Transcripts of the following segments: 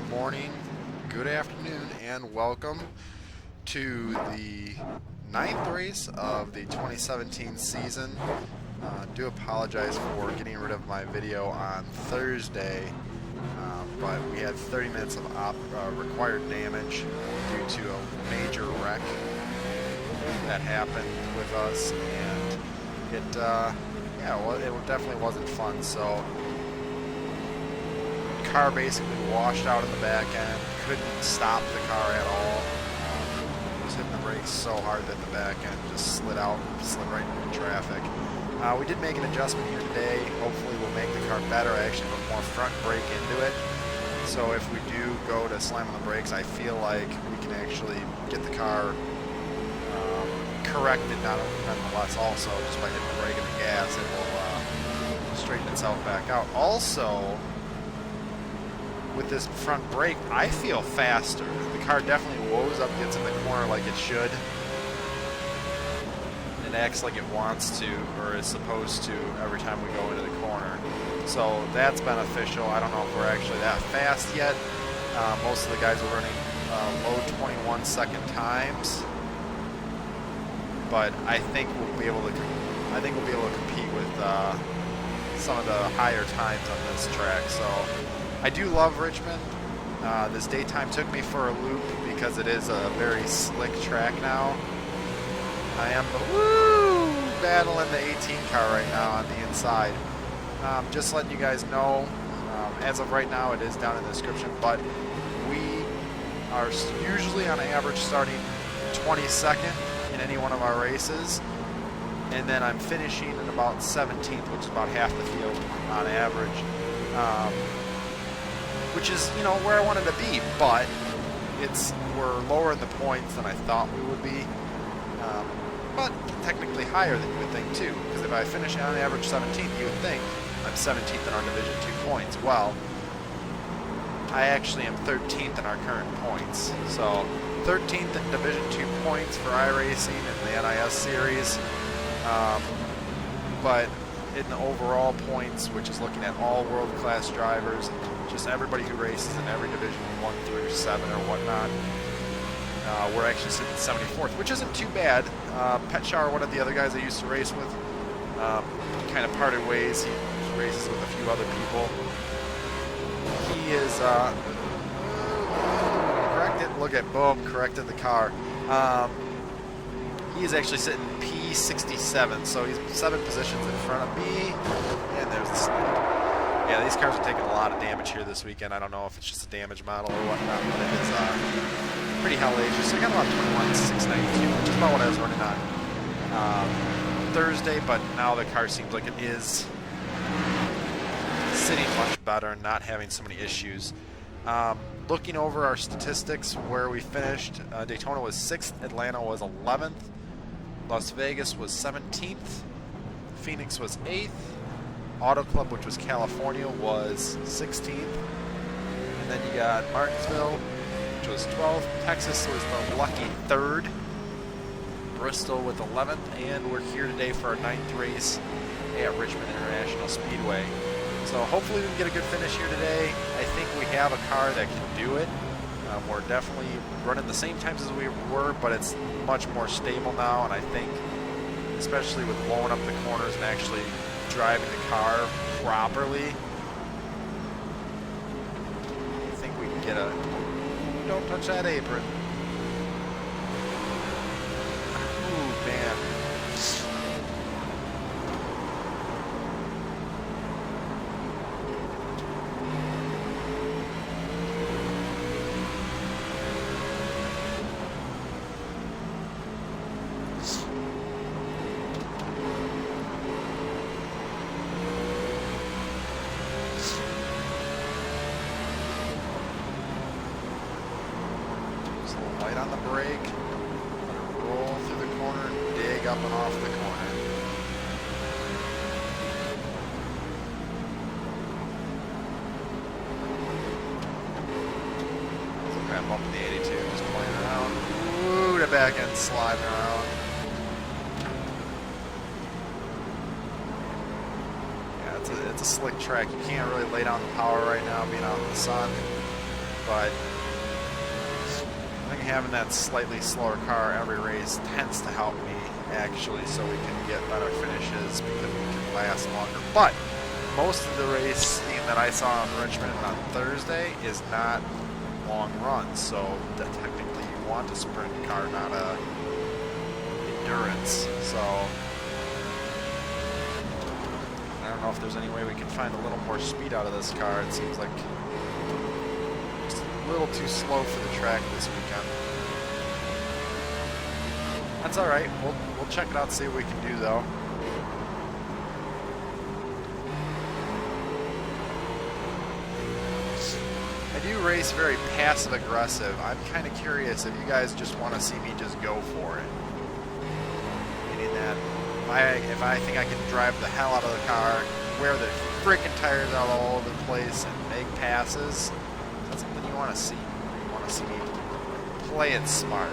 morning, good afternoon, and welcome to the 9th race of the 2017 season. Do apologize for getting rid of my video on Thursday, but we had 30 minutes of required damage due to a major wreck that happened with us, and it definitely wasn't fun. So the car basically washed out in the back end, couldn't stop the car at all. Was hitting the brakes so hard that the back end just slid right into traffic. We did make an adjustment here today. Hopefully we'll make the car better. I actually put more front brake into it. So if we do go to slam on the brakes, I feel like we can actually get the car corrected, nonetheless, also just by hitting the brake and the gas, it will straighten itself back out. Also, with this front brake, I feel faster. The car definitely woes up, gets in the corner like it should. It acts like it wants to, or is supposed to, every time we go into the corner. So that's beneficial. I don't know if we're actually that fast yet. Most of the guys are running low 21-second times, but I think we'll be able to. Compete with some of the higher times on this track. So I do love Richmond. This daytime took me for a loop because it is a very slick track now. I am battling the 18 car right now on the inside. Just letting you guys know, as of right now, it is down in the description, but we are usually on average starting 22nd in any one of our races, and then I'm finishing in about 17th, which is about half the field on average, which is, you know, where I wanted to be, but we're lower in the points than I thought we would be, but technically higher than you would think too, because if I finish on average 17th, you would think I'm 17th in our Division 2 points. Well, I actually am 13th in our current points, so 13th in Division 2 points for iRacing and the NIS series, but in the overall points, which is looking at all world-class drivers, just everybody who races in every Division 1 through 7 or whatnot, we're actually sitting 74th, which isn't too bad. Petshauer, one of the other guys I used to race with, kind of parted ways. He races with a few other people. He is corrected. Look at boom, corrected the car. He is actually sitting P67, so he's 7 positions in front of me. And there's the slide. Yeah, these cars are taking a lot of damage here this weekend. I don't know if it's just a damage model or whatnot, but it is pretty hellacious. So I got about 21,692, which is about what I was running on Thursday, but now the car seems like it is sitting much better and not having so many issues. Looking over our statistics, where we finished, Daytona was 6th, Atlanta was 11th, Las Vegas was 17th, Phoenix was 8th, Auto Club, which was California, was 16th, and then you got Martinsville, which was 12th, Texas was the lucky 3rd, Bristol with 11th, and we're here today for our 9th race at Richmond International Speedway. So hopefully we can get a good finish here today. I think we have a car that can do it. We're definitely running the same times as we were, but it's much more stable now, and I think, especially with blowing up the corners and actually driving the car properly, I think we can get a... Don't touch that apron. Ooh, man. Light on the brake, let it roll through the corner and dig up and off the corner. So grab up in the 82, just playing around. Ooh, the back end sliding around. Yeah, it's a slick track. You can't really lay down the power right now being out in the sun. but I think having that slightly slower car every race tends to help me, actually, so we can get better finishes because we can last longer. But most of the racing that I saw in Richmond on Thursday is not long runs, so technically you want a sprint car, not a endurance. So I don't know if there's any way we can find a little more speed out of this car. It seems like just a little too slow for the track this weekend. That's all right. We'll check it out, see what we can do though. I do race very passive aggressive. I'm kind of curious if you guys just want to see me just go for it. Meaning that if I think I can drive the hell out of the car, wear the freaking tires out all over the place, and make passes, that's something you want to see. You want to see me play it smart.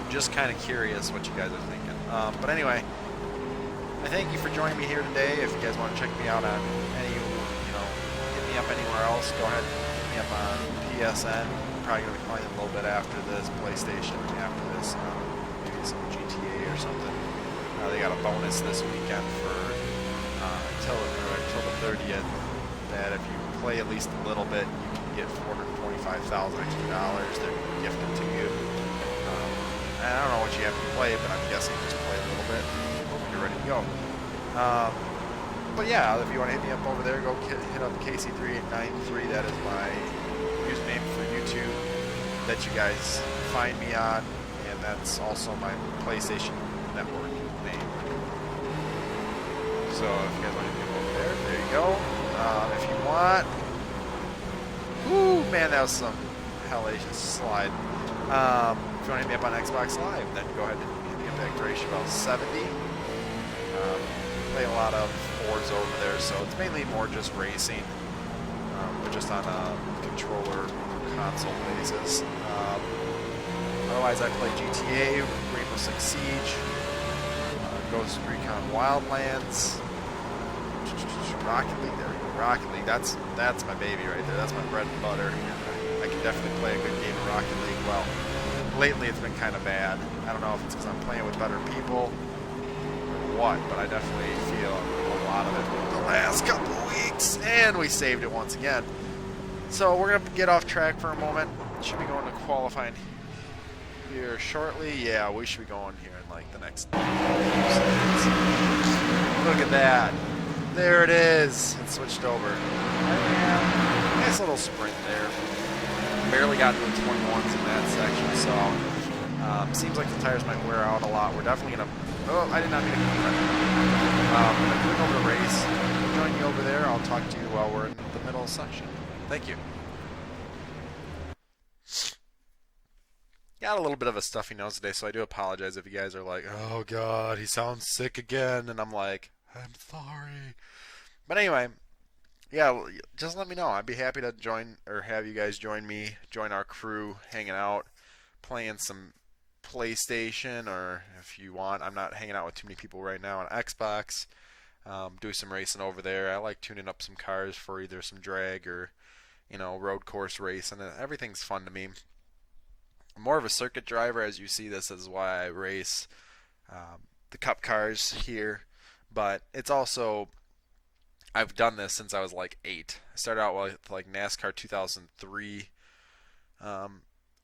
I'm just kind of curious what you guys are thinking. But anyway, I thank you for joining me here today. If you guys want to check me out on any, hit me up anywhere else, go ahead and hit me up on PSN. I'm probably going to be playing a little bit after this, PlayStation, after this, maybe some GTA or something. They got a bonus this weekend for until the 30th, that if you play at least a little bit, you can get $425,000 extra dollars. They're gifted to you. I don't know what you have to play, but I'm guessing just play a little bit. Ready to go. But yeah, if you want to hit me up over there, go hit up KC3893. That is my username for YouTube that you guys find me on, and that's also my PlayStation Network name. So if you guys want to hit me up over there you go. If you want, ooh man, that was some hellacious slide. If you want to hit me up on Xbox Live, then go ahead and hit me up at Grayshabel 70. Play a lot of Forza over there, so it's mainly more just racing, but just on a controller console basis. Otherwise, I play GTA, Rainbow Six Siege, Ghost Recon Wildlands, Rocket League. There we go, Rocket League. That's my baby right there. That's my bread and butter. I can definitely play a good game of Rocket League. Well, lately it's been kind of bad. I don't know if it's because I'm playing with better people what, but I definitely feel a lot of it the last couple of weeks, and we saved it once again. So we're going to get off track for a moment. Should be going to qualifying here shortly. Yeah, we should be going here in like the next few seconds. Look at that. There it is. It switched over. Nice little sprint there. Barely got to the 21s in that section, so seems like the tires might wear out a lot. We're definitely going to... Oh, I did not mean to come I'm going over the race. Join you over there. I'll talk to you while we're in the middle section. Thank you. Got a little bit of a stuffy nose today, so I do apologize if you guys are like, oh God, he sounds sick again. And I'm like, I'm sorry. But anyway, yeah, just let me know. I'd be happy to join or have you guys join me, join our crew, hanging out, playing some PlayStation, or if you want, I'm not hanging out with too many people right now on Xbox. Do some racing over there. I like tuning up some cars for either some drag or, road course racing. Everything's fun to me. I'm more of a circuit driver, as you see. This is why I race the Cup cars here. But it's also, I've done this since I was like 8. I started out with like NASCAR 2003.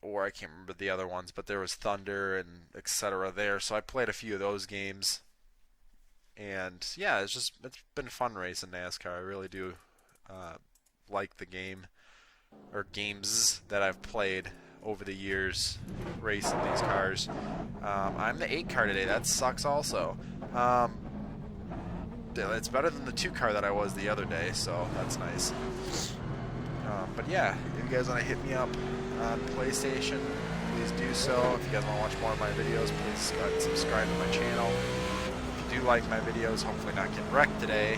Or I can't remember the other ones, but there was Thunder and etc. there. So I played a few of those games. And yeah, it's been fun racing NASCAR. I really do like the game, or games that I've played over the years racing these cars. I'm the 8 car today. That sucks also. It's better than the 2 car that I was the other day, so that's nice. But yeah, if you guys want to hit me up on PlayStation, please do so. If you guys want to watch more of my videos, please go ahead and subscribe to my channel. If you do like my videos, hopefully not getting wrecked today,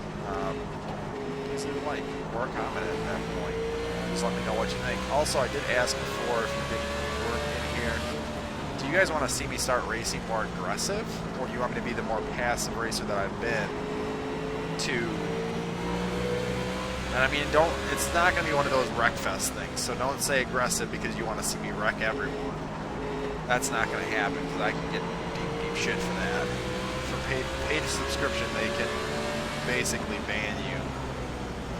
please leave a like or a comment at that point. Just let me know what you think. Also, I did ask before, if you were in here, do you guys want to see me start racing more aggressive, or do you want me to be the more passive racer that I've been to And I mean, don't. It's not going to be one of those wreck fest things. So don't say aggressive because you want to see me wreck everyone. That's not going to happen because I can get deep shit for that. For paid subscription, they can basically ban you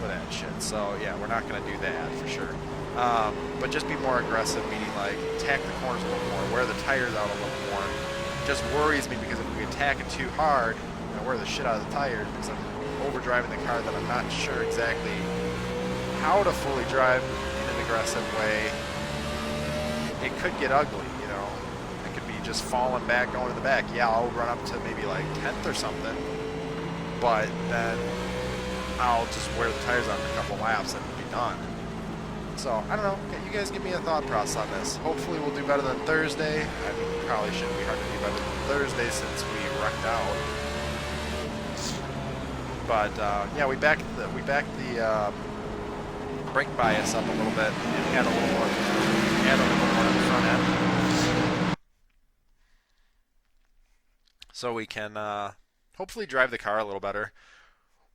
for that shit. So yeah, we're not going to do that for sure. But just be more aggressive, meaning like attack the corners a little more, wear the tires out a little more. It just worries me because if we attack it too hard, I wear the shit out of the tires because I'm overdriving the car that I'm not sure exactly how to fully drive in an aggressive way. It could get ugly, you know. It could be just falling back, going to the back. Yeah, I'll run up to maybe like 10th or something, but then I'll just wear the tires out in a couple laps and be done. So, I don't know. You guys give me a thought process on this. Hopefully we'll do better than Thursday. I mean, probably shouldn't be hard to do better than Thursday since we wrecked out. But, yeah, we backed the brake bias up a little bit and had a little more on the front end. So we can hopefully drive the car a little better.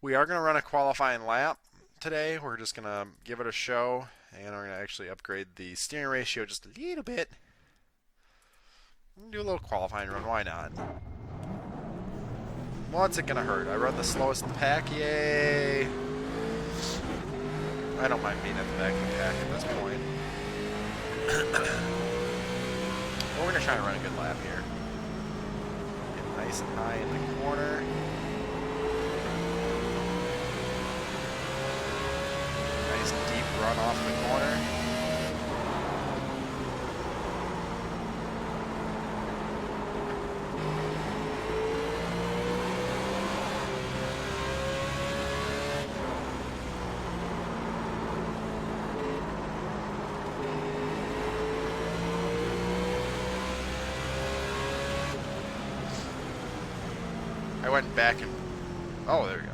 We are going to run a qualifying lap today. We're just going to give it a show, and we're going to actually upgrade the steering ratio just a little bit. Do a little qualifying run, why not? What's it going to hurt? I run the slowest in the pack, yay! I don't mind being at the back of the pack at this point. But we're going to try and run a good lap here. Get nice and high in the corner. Nice deep run off the corner. I went back and... Oh, there we go.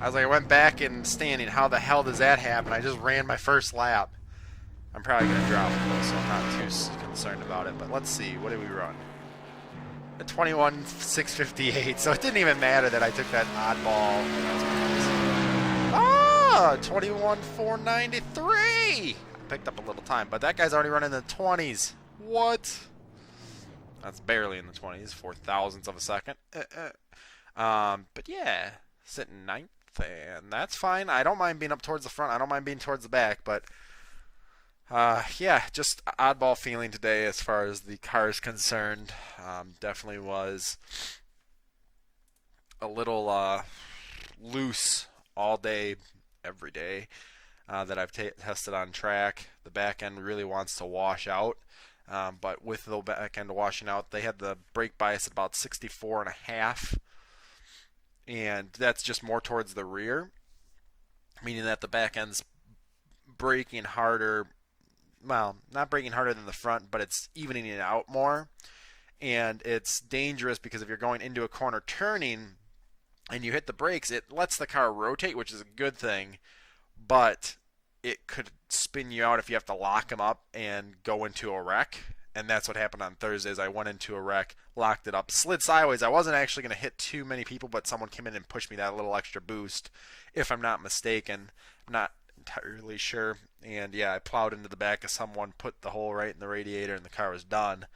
I was like, I went back in standing. How the hell does that happen? I just ran my first lap. I'm probably going to drop it, though, so I'm not too concerned about it. But let's see. What did we run? A 21.658. So it didn't even matter that I took that oddball. Ah! 21.493! I picked up a little time. But that guy's already running in the 20s. What? That's barely in the 20s. 4 thousandths of a second. But yeah, sitting ninth, and that's fine. I don't mind being up towards the front. I don't mind being towards the back, but yeah, just oddball feeling today as far as the car is concerned. Definitely was a little loose all day, every day that I've tested on track. The back end really wants to wash out. But with the back end washing out, they had the brake bias at about 64.5, and that's just more towards the rear, meaning that the back end's braking harder. Well, not braking harder than the front, but it's evening it out more, and it's dangerous because if you're going into a corner turning and you hit the brakes, it lets the car rotate, which is a good thing, but it could spin you out if you have to lock them up and go into a wreck. And that's what happened on Thursdays. I went into a wreck, locked it up, slid sideways. I wasn't actually going to hit too many people, but someone came in and pushed me that little extra boost, if I'm not mistaken. I'm not entirely sure. And yeah, I plowed into the back of someone, put the hole right in the radiator, and the car was done.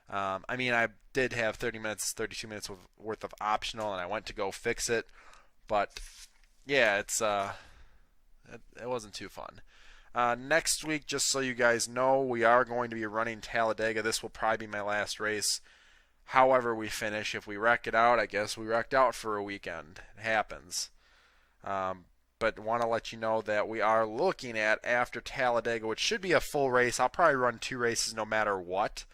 I mean, I did have 32 minutes worth of optional, and I went to go fix it. But yeah, it wasn't too fun. Next week, just so you guys know, we are going to be running Talladega. This will probably be my last race. However we finish, if we wreck it out, I guess we wrecked out for a weekend. It happens. But want to let you know that we are looking at, after Talladega, which should be a full race. I'll probably run 2 races no matter what.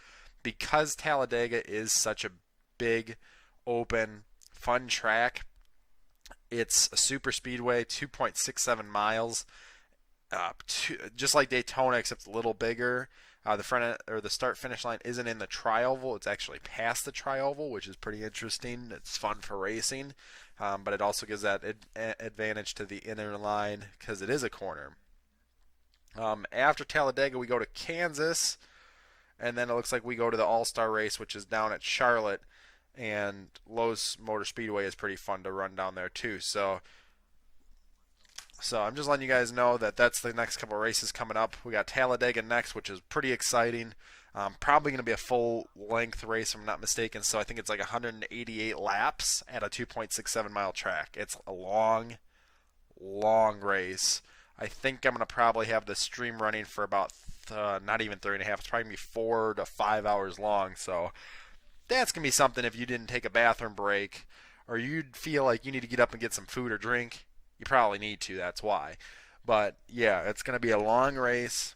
Because Talladega is such a big, open, fun track. It's a super speedway, 2.67 miles. Just like Daytona, except a little bigger. The front or the start finish line isn't in the tri-oval; it's actually past the tri-oval, which is pretty interesting. It's fun for racing, but it also gives that advantage to the inner line because it is a corner. After Talladega, we go to Kansas, and then it looks like we go to the All-Star race, which is down at Charlotte, and Lowe's Motor Speedway is pretty fun to run down there too. So So I'm just letting you guys know that that's the next couple of races coming up. We got Talladega next, which is pretty exciting. Probably going to be a full-length race, if I'm not mistaken. So I think it's like 188 laps at a 2.67-mile track. It's a long, long race. I think I'm going to probably have the stream running for about not even 3.5. It's probably going to be 4 to 5 hours long. So that's going to be something if you didn't take a bathroom break or you feel like you need to get up and get some food or drink. You probably need to, that's why. But yeah, it's going to be a long race.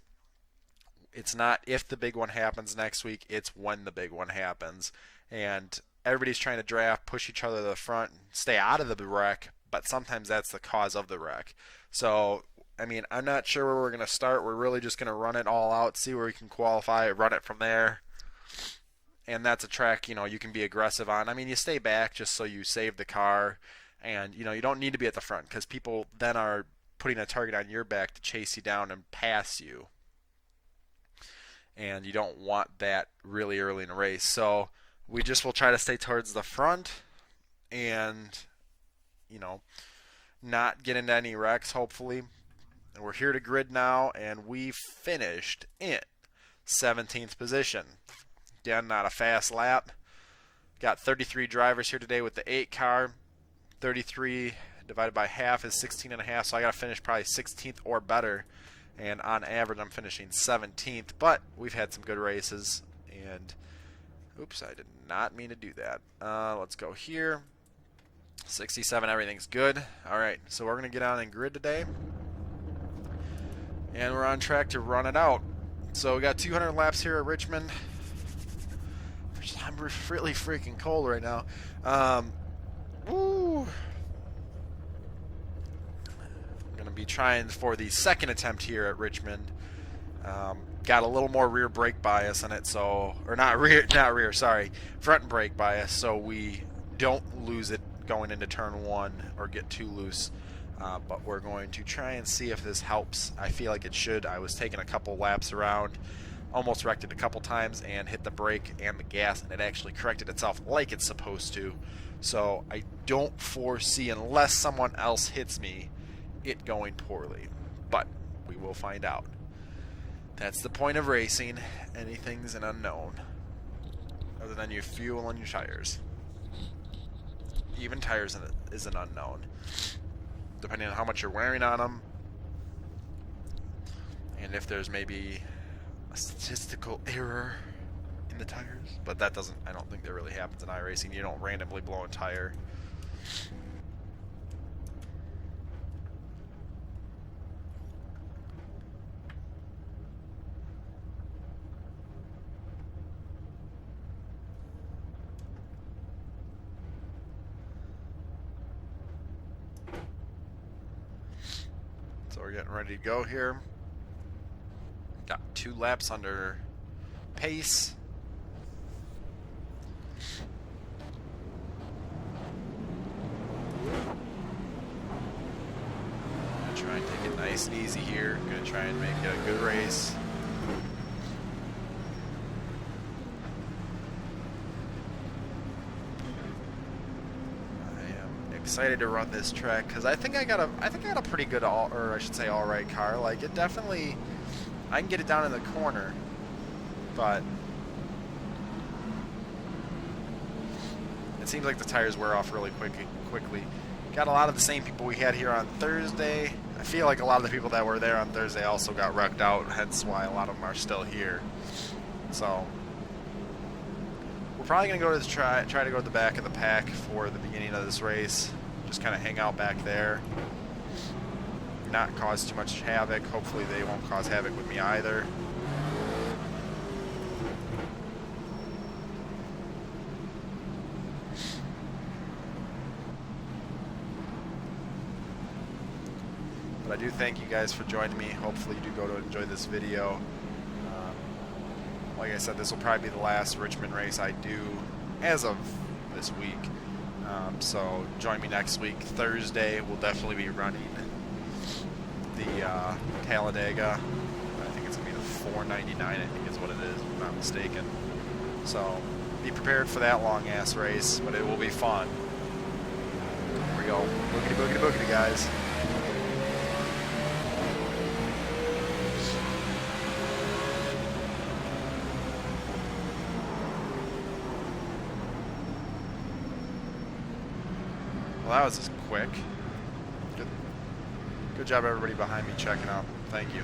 It's not if the big one happens next week, it's when the big one happens. And everybody's trying to draft, push each other to the front, stay out of the wreck, but sometimes that's the cause of the wreck. So, I mean, I'm not sure where we're going to start. We're really just going to run it all out, see where we can qualify, run it from there. And that's a track, you know, you can be aggressive on. I mean, you stay back just so you save the car. And, you know, you don't need to be at the front because people then are putting a target on your back to chase you down and pass you. And you don't want that really early in a race. So we just will try to stay towards the front and, you know, not get into any wrecks, hopefully. And we're here to grid now, and we finished in 17th position. Again, not a fast lap. Got 33 drivers here today with the 8 car. 33 divided by half is 16.5, so I got to finish probably 16th or better. And on average, I'm finishing 17th. But we've had some good races. And, oops, I did not mean to do that. Let's go here. 67, everything's good. All right, so we're going to get on and grid today. And we're on track to run it out. So we got 200 laps here at Richmond. I'm really freaking cold right now. Woo. I'm going to be trying for the second attempt here at Richmond. Got a little more rear brake bias in it, so, or not rear, sorry, front brake bias, so we don't lose it going into turn 1 or get too loose. But we're going to try and see if this helps. I feel like it should. I was taking a couple laps around, almost wrecked it a couple times and hit the brake and the gas, and it actually corrected itself like it's supposed to. So I don't foresee, unless someone else hits me, it going poorly. But we will find out. That's the point of racing. Anything's an unknown, other than your fuel and your tires. Even tires is an unknown, depending on how much you're wearing on them, and if there's maybe a statistical error in the tires. But that doesn't, I don't think that really happens in iRacing. You don't randomly blow a tire. So we're getting ready to go here. Got 2 laps under pace. Gonna try and take it nice and easy here. Gonna try and make it a good race. Excited to run this track because I think I got a pretty good all right car. Like, it definitely, I can get it down in the corner, but it seems like the tires wear off really quickly. Got a lot of the same people we had here on Thursday. I feel like a lot of the people that were there on Thursday also got wrecked out, hence why a lot of them are still here. So we're probably going to go to try to go to the back of the pack for the beginning of this race. Just kind of hang out back there. Not cause too much havoc. Hopefully they won't cause havoc with me either. But I do thank you guys for joining me. Hopefully you do go to enjoy this video. Like I said, this will probably be the last Richmond race I do as of this week. So join me next week. Thursday we'll definitely be running the Talladega. I think it's going to be the 499, I think is what it is, if I'm not mistaken. So be prepared for that long-ass race, but it will be fun. Here we go. Boogity, boogity, boogity, guys. Well, that was just quick. Good job, everybody behind me checking out. Thank you.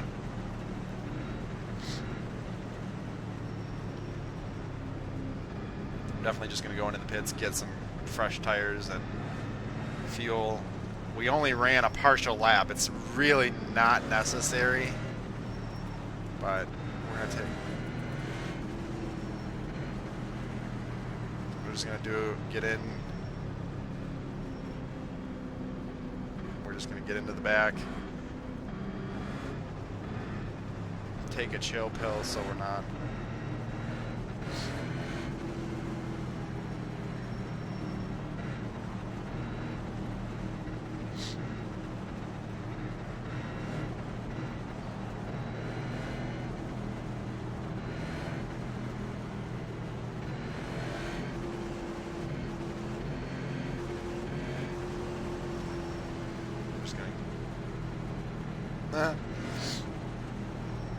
I'm definitely just going to go into the pits, get some fresh tires and fuel. We only ran a partial lap. It's really not necessary, but we're going to take... We're just going to get in. We're just going to get into the back. Take a chill pill so we're not...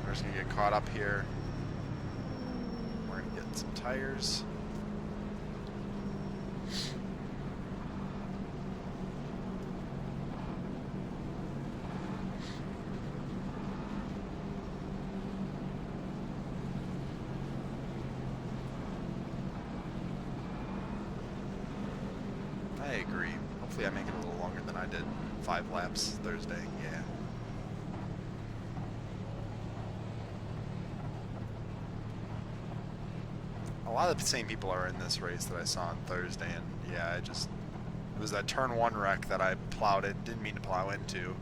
We're just going to get caught up here. We're going to get some tires. I agree. Hopefully I make it a little longer than I did 5 laps Thursday. Yeah. A lot of the same people are in this race that I saw on Thursday, and yeah, it was that turn 1 wreck that I plowed it, didn't mean to plow into.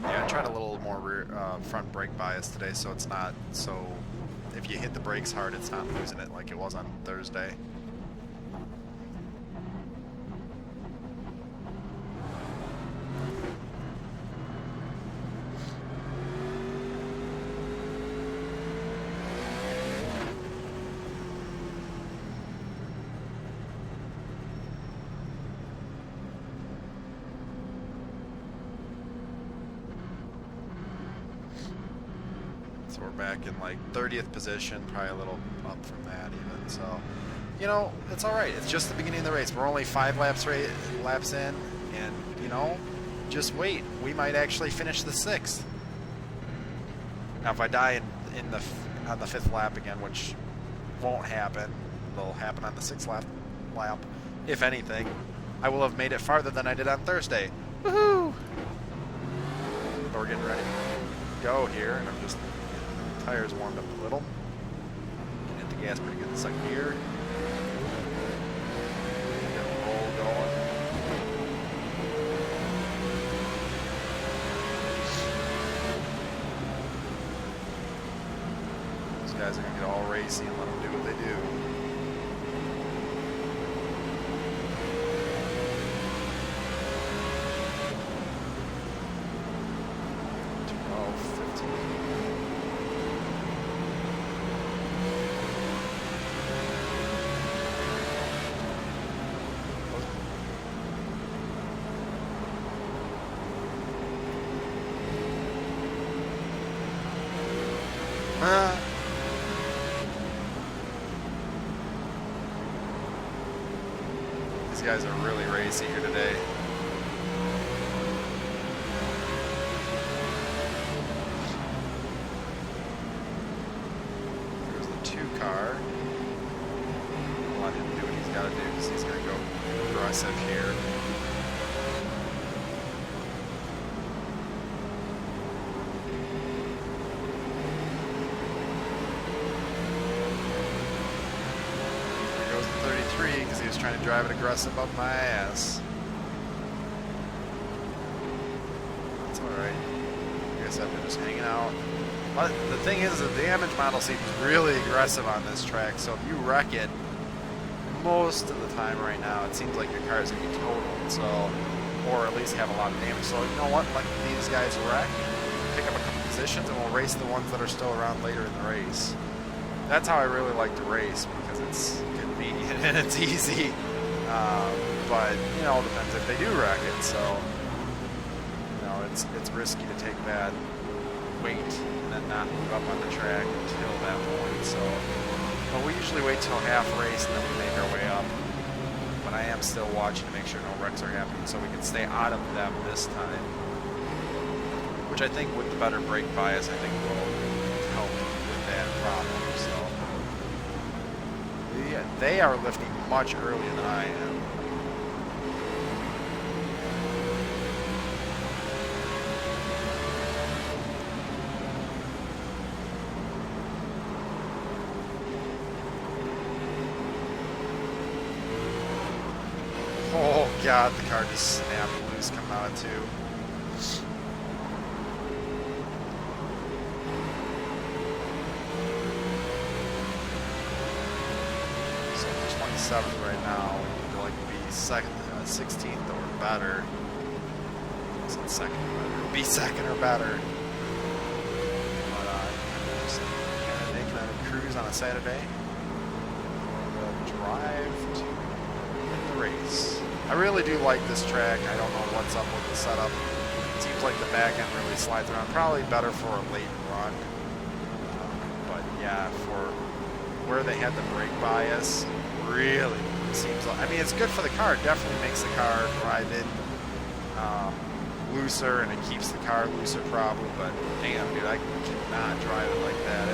Yeah, I tried a little more front brake bias today, so it's not so... If you hit the brakes hard, it's not losing it like it was on Thursday. So we're back in like 30th position, probably a little up from that even. So, you know, it's all right. It's just the beginning of the race. We're only 5 laps in, and you know, just wait. We might actually finish the 6th. Now, if I die on the 5th lap again, which won't happen, it'll happen on the 6th lap. If anything, I will have made it farther than I did on Thursday. Woohoo! But we're getting ready to go here, and I'm just. Tires warmed up a little. Hit the gas pretty good in the second gear. Get the roll going. These guys are going to get all racy and let them do what they do. 12, 15. These guys are really racy here today. There's the 2 car. I'll let him do what he's got to do because he's going to go aggressive here. Because he was trying to drive it aggressive up my ass. That's alright. I guess I've been just hanging out. But the thing is, the damage model seems really aggressive on this track, so if you wreck it, most of the time right now, it seems like your car is going to be totaled, so, or at least have a lot of damage. So, you know what? Let these guys wreck, pick up a couple positions, and we'll race the ones that are still around later in the race. That's how I really like to race, because it's convenient and it's easy. but you know, depends if they do wreck it. So you know, it's risky to take that weight and then not move up on the track until that point. So, but we usually wait till half race and then we make our way up. But I am still watching to make sure no wrecks are happening, so we can stay out of them this time. Which I think with the better brake bias, I think will help with that problem. So yeah, they are lifting much earlier than I am. Oh God, the car just snapped loose coming out of 2. So 27th right now, we'd like to be second, 16th or better. I said second or better. Be second or better. But just kind of making a cruise on a Saturday. We'll drive to the race. I really do like this track. I don't know what's up with the setup. It seems like the back end really slides around. Probably better for a late run. But yeah, for where they had the brake bias, really seems like, I mean, it's good for the car. It definitely makes the car drive it looser, and it keeps the car looser probably. But damn, dude, I cannot drive it like that.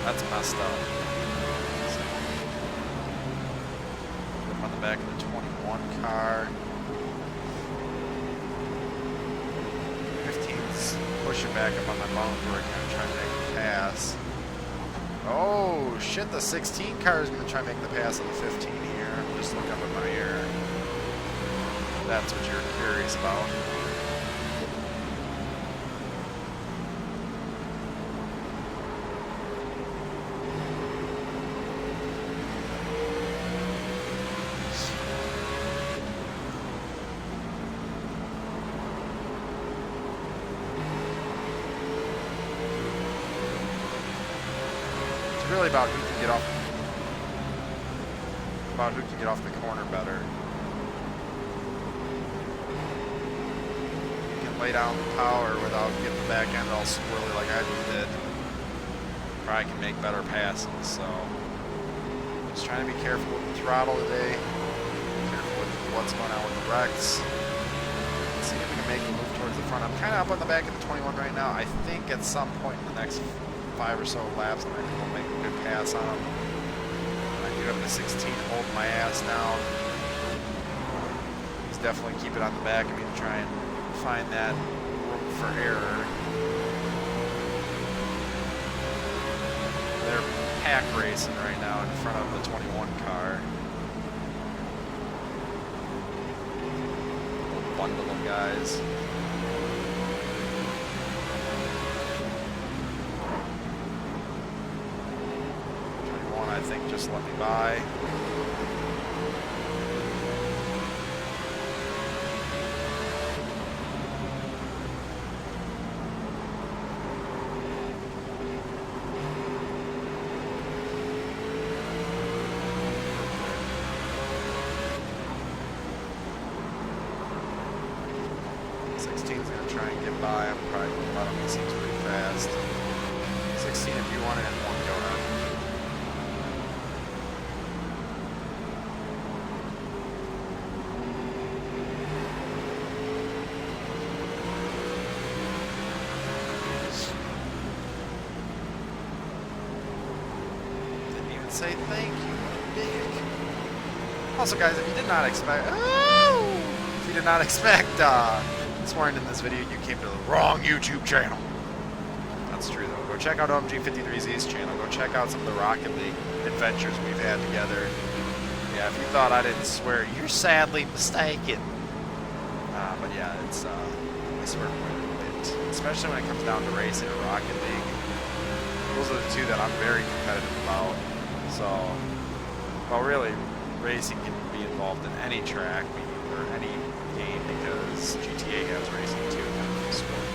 That's messed up. On the back of the 21 car. 15's pushing back up on my bumper again, trying to make the pass. Oh shit, the 16 car is going to try to make the pass on the 15 here. Just look up at my ear. That's what you're curious about. Really about who can get off the corner better. You can lay down the power without getting the back end all swirly like I just did. Probably can make better passes. So just trying to be careful with the throttle today. Careful with what's going on with the wrecks. Let's see if we can make a move towards the front. I'm kind of up on the back of the 21 right now. I think at some point in the next 5 or so laps, I might be able to make a good pass on him. I do have the 16 holding my ass down. He's definitely keeping on the back of me to try and find that room for error. They're pack racing right now in front of the 21 car. A bundle of guys. I think just let me by. Sixteen's gonna try and get by. I'm probably gonna let him. He seems pretty fast. 16 if you want it in one go round. Say thank you, big. Also, guys, if you did not expect, this morning in this video, you came to the wrong YouTube channel. That's true, though. Go check out OMG53Z's channel. Go check out some of the Rocket League adventures we've had together. Yeah, if you thought I didn't swear, you're sadly mistaken. But yeah, it's I swear quite a bit, especially when it comes down to racing or Rocket League. Those are the two that I'm very competitive about. So, well, really, racing can be involved in any track or any game because GTA has racing too. Kind of sport,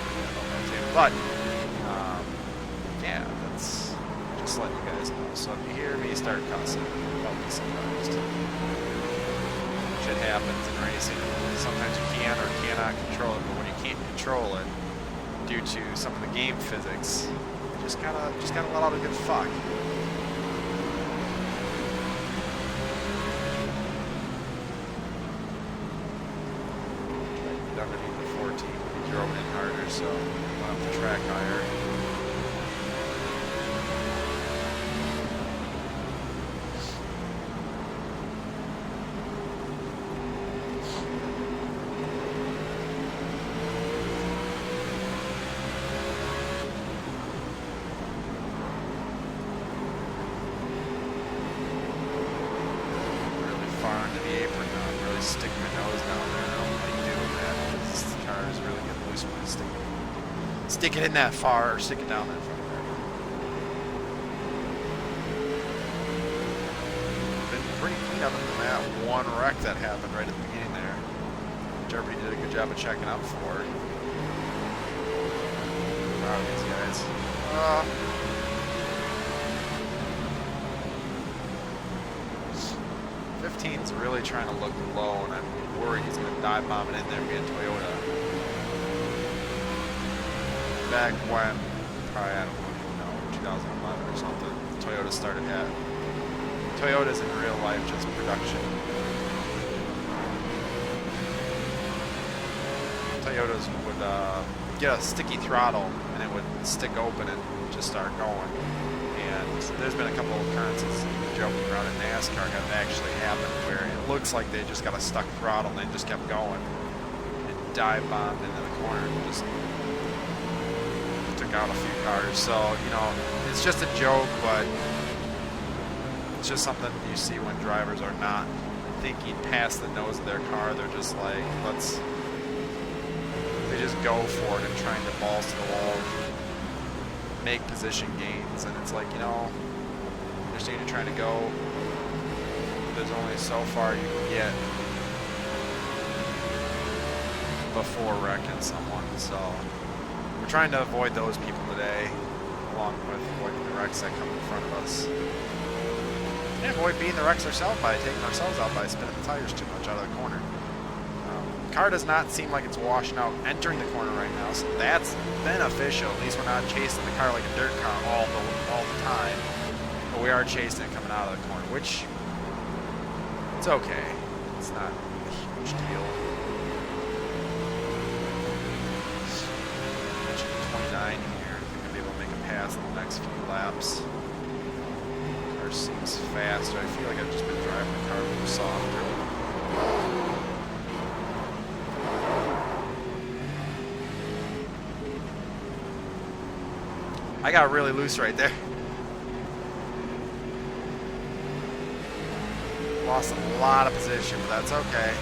but yeah, that's just letting you guys know. So if you hear me start cussing, don't be surprised. shit happens in racing. Sometimes you can or cannot control it, but when you can't control it due to some of the game physics, you just gotta let out a good fuck. Underneath the 14, he drove it in harder, so went up the track higher. Stick my nose down there. I don't like doing that. This car is really getting loose when I stick it in that far or stick it down that far. Been pretty clean other than that one wreck that happened right at the beginning there, which everybody did a good job of checking up for. Proud of these guys. 15's really trying to look low, and I'm worried he's going to dive bomb it in there via Toyota. Back when, probably, I don't even know, 2011 or something, Toyota started at. Toyota's in real life just production. Toyotas would get a sticky throttle, and it would stick open and just start going. And there's been a couple of occurrences joking around in NASCAR that actually happened where it looks like they just got a stuck throttle and they just kept going and dive bombed into the corner and just took out a few cars. So, you know, it's just a joke, but it's just something you see when drivers are not thinking past the nose of their car. They're just like, they just go for it and trying to balls to the wall, make position gains, and it's like, you know, I understand you're trying to go, but there's only so far you can get before wrecking someone. So we're trying to avoid those people today, along with avoiding the wrecks that come in front of us. And avoid being the wrecks ourselves by taking ourselves out by spinning the tires too much out of the corner. Car does not seem like it's washing out entering the corner right now, so that's beneficial. At least we're not chasing the car like a dirt car all the time, but we are chasing it coming out of the corner, which it's okay. It's not a huge deal. Mentioned 29 here. I think I'll be able to make a pass in the next few laps. Car seems faster. I feel like I've just been driving the car a little softer. I got really loose right there. Lost a lot of position, but that's okay.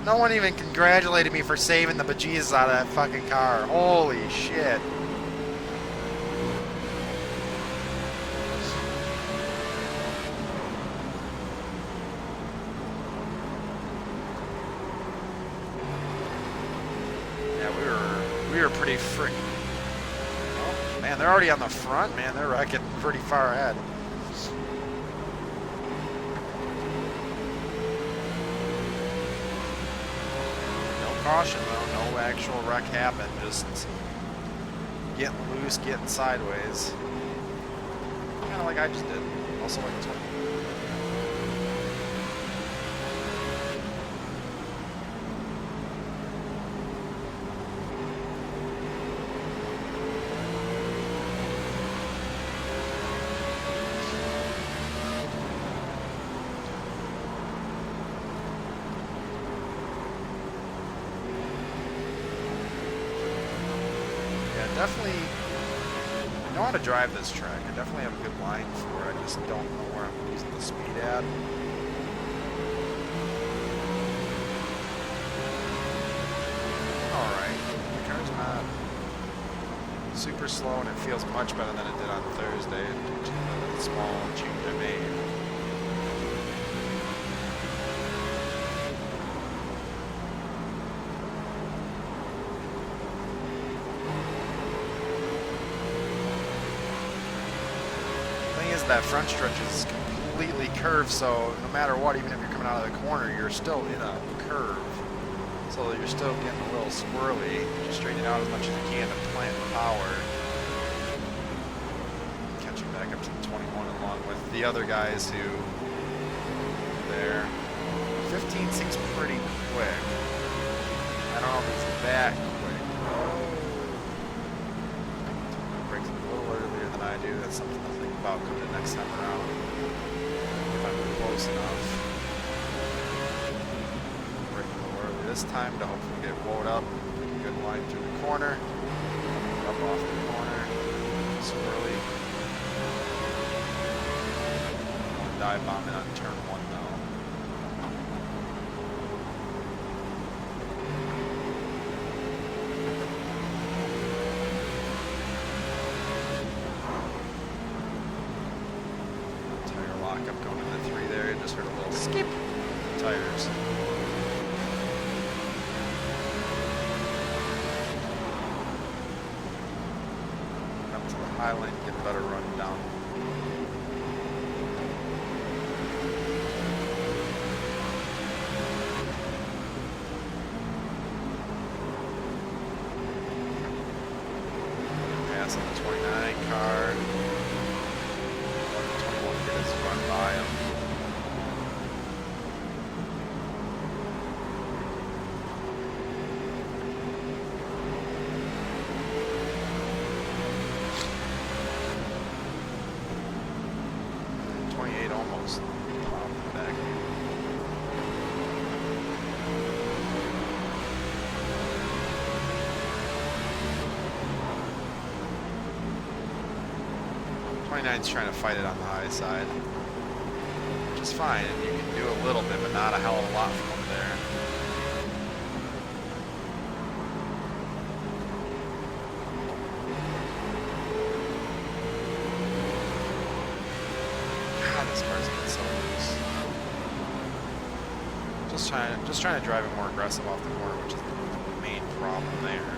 No one even congratulated me for saving the bejesus out of that fucking car. Holy shit. Yeah, we were pretty freaking. Man, they're already on the front, man. They're wrecking pretty far ahead. No caution, though. No actual wreck happened. Just getting loose, getting sideways. Kind of like I just did. Also like this one. Definitely know how to drive this track. I definitely have a good line for it. I just don't know where I'm losing the speed at. Alright, the car's not super slow, and it feels much better than it did on Thursday due to the small change I made. That front stretch is completely curved, so no matter what, even if you're coming coming out of the corner, you're still in a curve. So you're still getting a little squirrely. Just straighten it out as much as you can to plant power. Catching back up to the 21 along with the other guys who there. 15 seems pretty quick. I don't know if it's that quick. Breaks a little earlier than I do. That's something to think about coming in next time around. If I'm close enough. Break a little early this time to hopefully get woed up. Good line through the corner. Up off the corner. Swirly. Dive bombing on turn 1 though. Tire lockup going into 3 there. You just heard a little skip. Tires. Up to the high lane, get a better run down. On the 29 car. 21 get his run by him. And 28 almost back. Is trying to fight it on the high side, which is fine. You can do a little bit, but not a hell of a lot from over there. God, this car's getting so loose. Just trying to drive it more aggressive off the corner, which is the main problem there.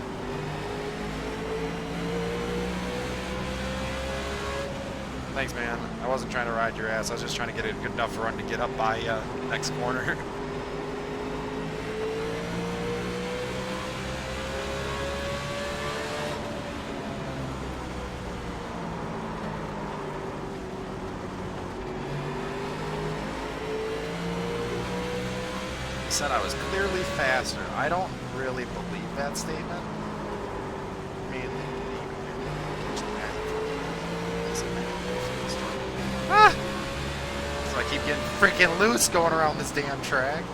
Thanks, man. I wasn't trying to ride your ass. I was just trying to get a good enough run to get up by next corner. He said I was clearly faster. I don't really believe that statement. I mean, so I keep getting freaking loose going around this damn track.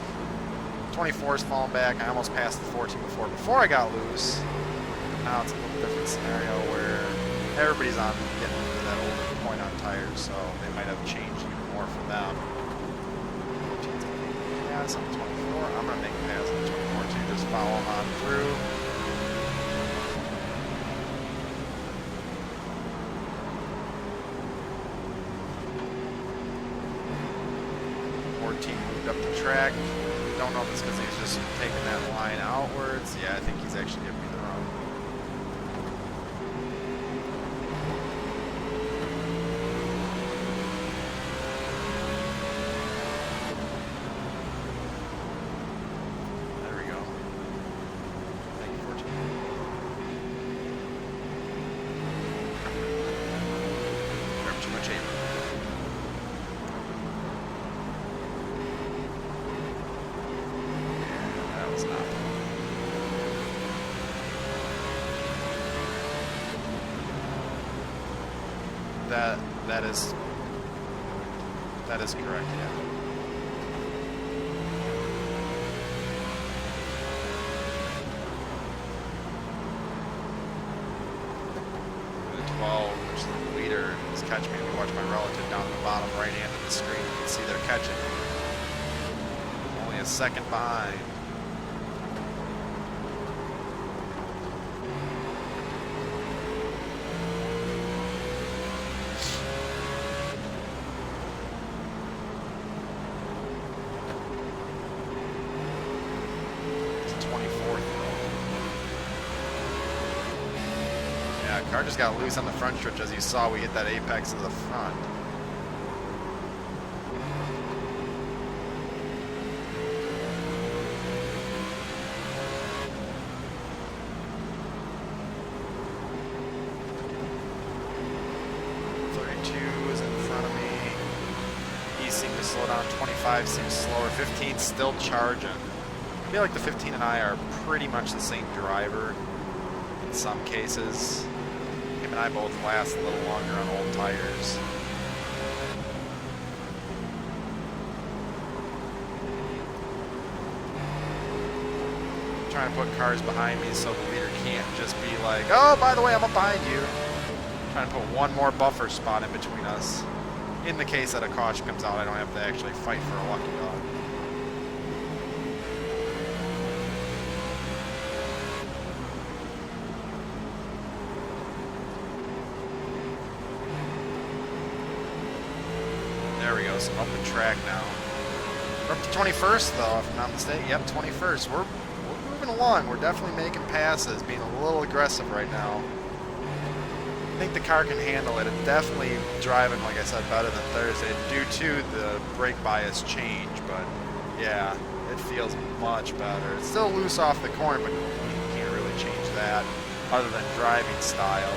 24 is falling back. I almost passed the 14 before I got loose. Now it's a little different scenario where everybody's on getting to that older point on tires, so they might have changed even more for them. 14's gonna make a pass on 24. I'm gonna make a pass on 24 too. Just follow them on through. 14 moved up the track. Don't know if it's because he's just taking that line outwards. Yeah, I think he's actually giving me the run. There we go. Thank you, 14. Grab too much aim. That is correct, yeah. The 12, which is the leader, is catching me. If you watch my relative down the bottom right hand of the screen, you can see they're catching me. Only a second behind. Car just got loose on the front stretch. As you saw, we hit that apex of the front. 5 seems slower. 15 still charging. I feel like the 15 and I are pretty much the same driver in some cases. Him and I both last a little longer on old tires. Trying to put cars behind me so the leader can't just be like, oh, by the way, I'm up behind you. Trying to put one more buffer spot in between us. In the case that a caution comes out, I don't have to actually fight for a lucky dog. There we go, so up the track now. We're up to 21st though, if I'm not mistaken. Yep, 21st. We're moving along. We're definitely making passes, being a little aggressive right now. I think the car can handle it. It's definitely driving, like I said, better than Thursday due to the brake bias change, but yeah, it feels much better. It's still loose off the corner, but you can't really change that other than driving style.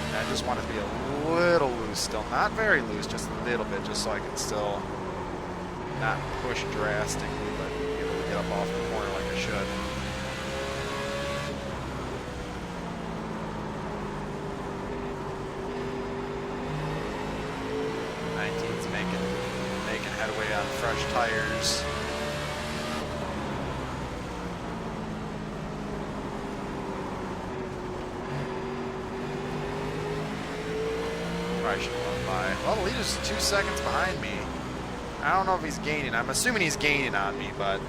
And I just want it to be a little loose still. Not very loose, just a little bit, just so I can still not push drastically, but be able to get up off the corner like I should. Making headway on fresh tires. Probably should run by. Well, the leader's 2 seconds behind me. I don't know if he's gaining. I'm assuming he's gaining on me, but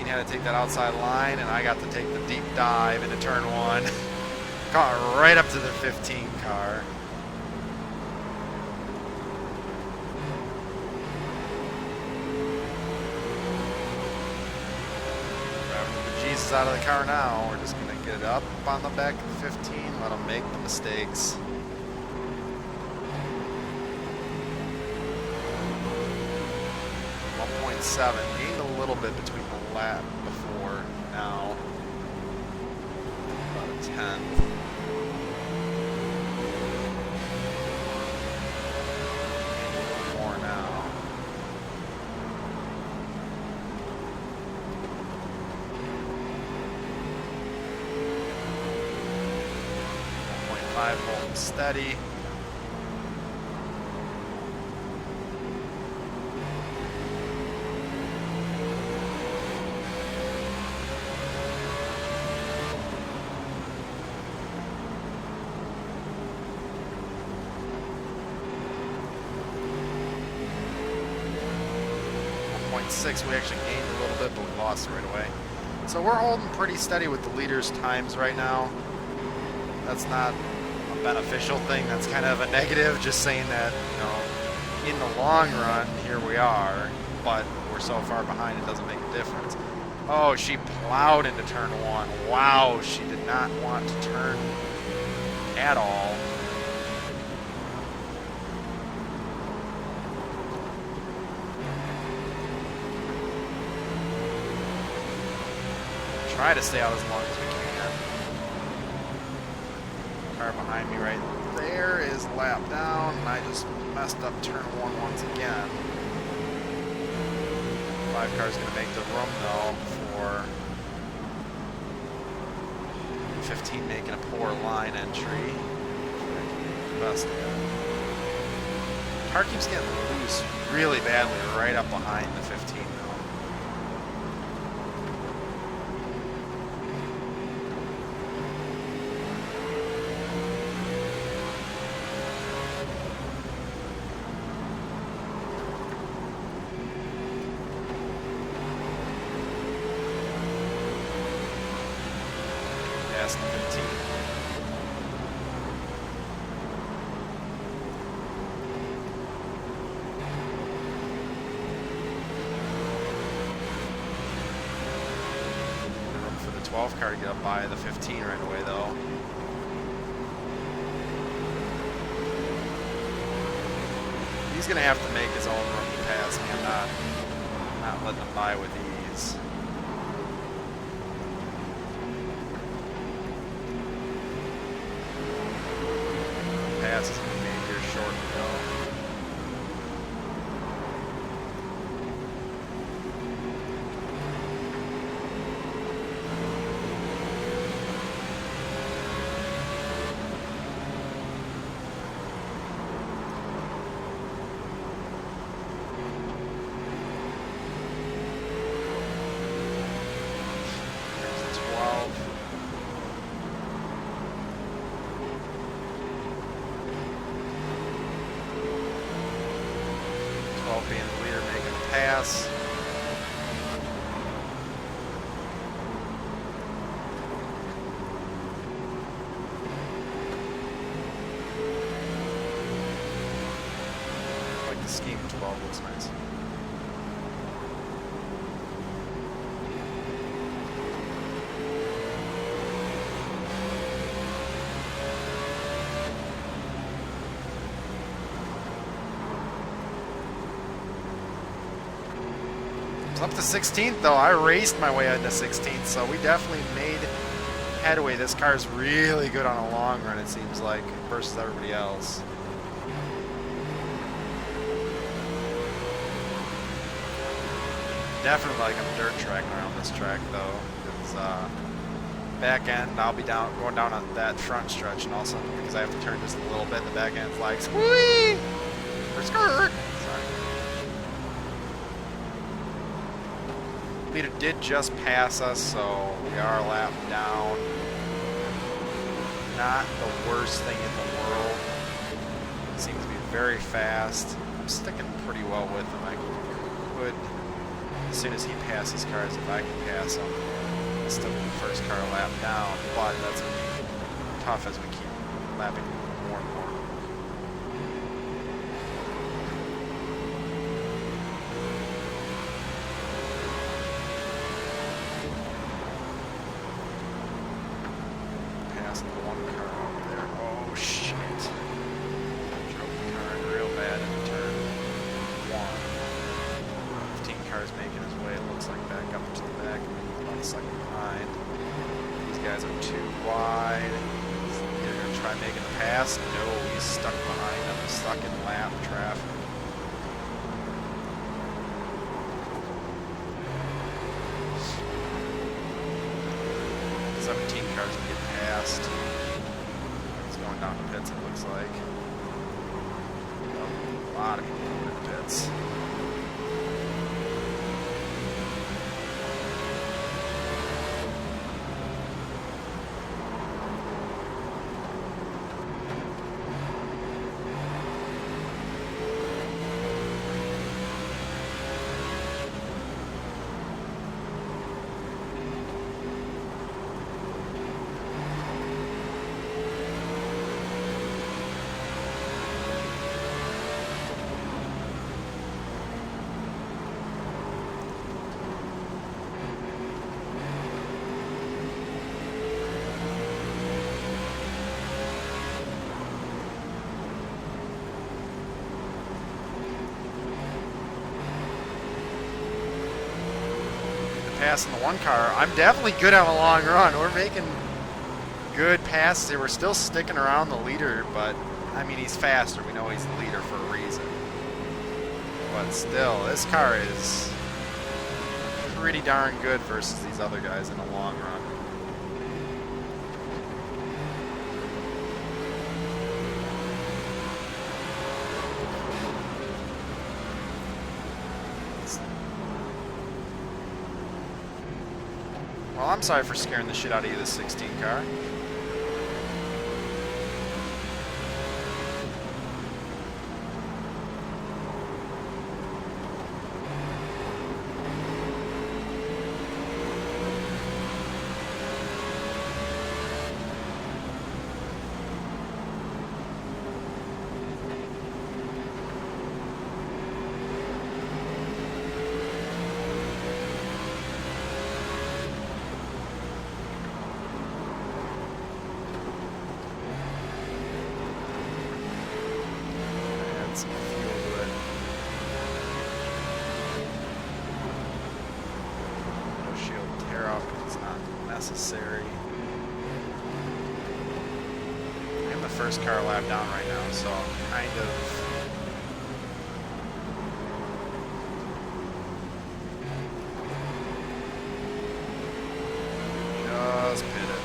had to take that outside line, and I got to take the deep dive into turn 1. Got right up to the 15 car. Driving the bejesus out of the car now. We're just going to get it up on the back of the 15, let them make the mistakes. Gained a little bit between the lap before now. About a 10th. More now. .5 holding steady. We actually gained a little bit, but we lost it right away. So we're holding pretty steady with the leader's times right now. That's not a beneficial thing. That's kind of a negative, just saying that, you know, in the long run, here we are, but we're so far behind it doesn't make a difference. Oh, she plowed into turn 1. Wow, she did not want to turn at all. Try to stay out as long as we can. Car behind me right there is lap down, and I just messed up turn 1 once again. 5 car's going to make the room though for 15 making a poor line entry. Best car keeps getting loose really badly right up behind the 15 though. Car to get up by the 15 right away though. He's gonna have to make his own room to pass me. I'm not letting him by with ease. pass. I like the scheme 12 looks nice. Up to 16th though. I raced my way into 16th, so we definitely made headway. This car's really good on a long run, it seems like, versus everybody else. Definitely like a dirt track around this track though. It's back end, I'll be going down on that front stretch, and also because I have to turn just a little bit, the back end's like squee or skirt. Leader did just pass us, so we are a lap down. Not the worst thing in the world. Seems to be very fast. I'm sticking pretty well with him. I could, as soon as he passes cars, if I can pass him, still be the first car lap down, but that's going to be tough as we keep lapping more and more. Passing the one car. I'm definitely good on a long run. We're making good passes. We're still sticking around the leader, but I mean, he's faster. We know he's the leader for a reason. But still, this car is pretty darn good versus these other guys in the long run. Well, I'm sorry for scaring the shit out of you, this 16 car. Necessary. I'm the first car lap down right now, so I'm kind of just pitted.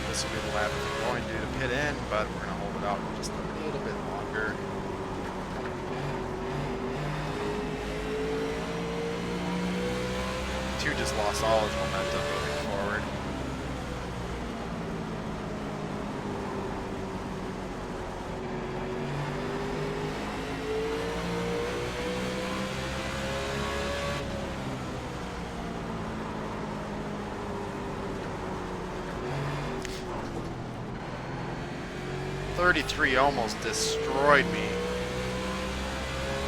This will be the lap we're going to do to pit in, but we're going to hold it out just a little bit longer. 42 just lost all his momentum moving forward. .33 almost destroyed me.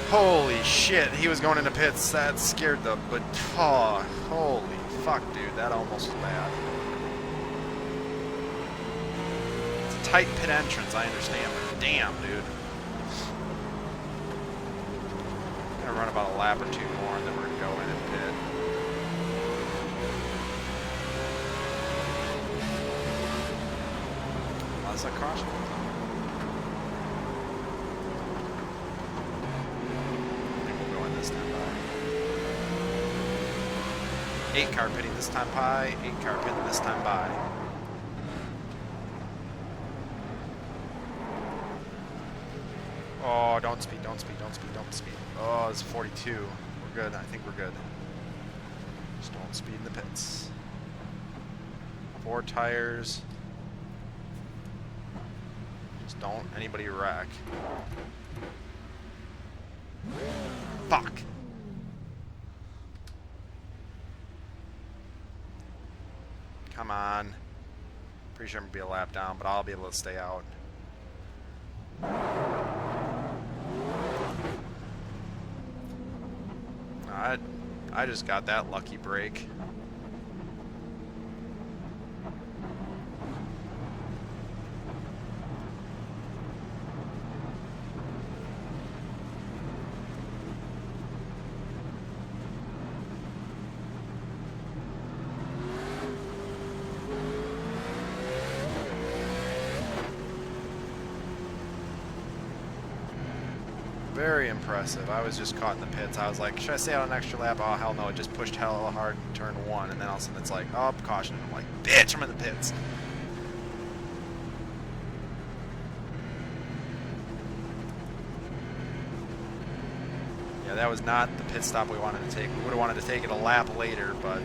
Holy shit, he was going into pits. That scared the, but oh, holy fuck, dude, that almost was bad. It's a tight pit entrance, I understand, but damn, dude. I'm gonna run about a lap or two more, and then we're gonna go in and pit. Oh, that's a caution. This time by. 8 car pitting this time by, 8 car pitting this time by. Oh, don't speed, don't speed, don't speed, don't speed. Oh, it's 42. We're good, I think we're good. Just don't speed in the pits. 4 tires. Just don't anybody wreck. Fuck. Come on. Pretty sure I'm going to be a lap down, but I'll be able to stay out. I just got that lucky break. Very impressive. I was just caught in the pits. I was like, should I stay out an extra lap? Oh, hell no. It just pushed hella hard in turn 1, and then all of a sudden it's like, oh, caution. I'm like, bitch, I'm in the pits. Yeah, that was not the pit stop we wanted to take. We would have wanted to take it a lap later, but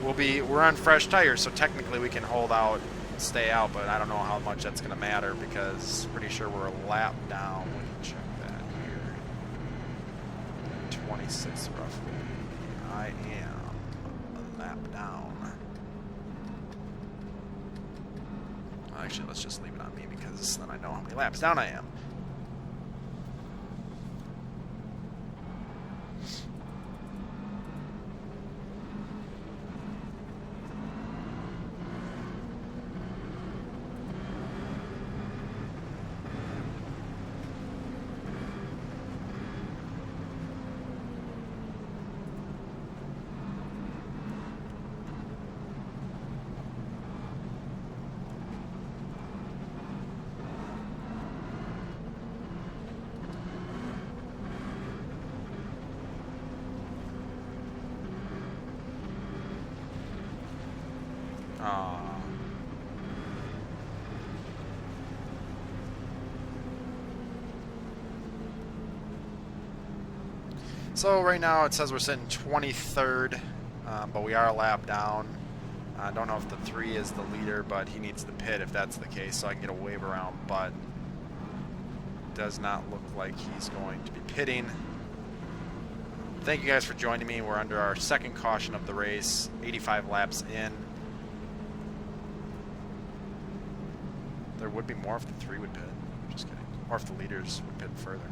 we're on fresh tires, so technically we can hold out, stay out, but I don't know how much that's going to matter because pretty sure we're a lap down. We can check that here. 26 roughly. I am a lap down. Actually, let's just leave it on me because then I know how many laps down I am. So right now it says we're sitting 23rd, but we are a lap down. I don't know if the 3 is the leader, but he needs the pit if that's the case, so I can get a wave around, but does not look like he's going to be pitting. Thank you guys for joining me. We're under our second caution of the race, 85 laps in. There would be more if the 3 would pit. Just kidding. Or if the leaders would pit further.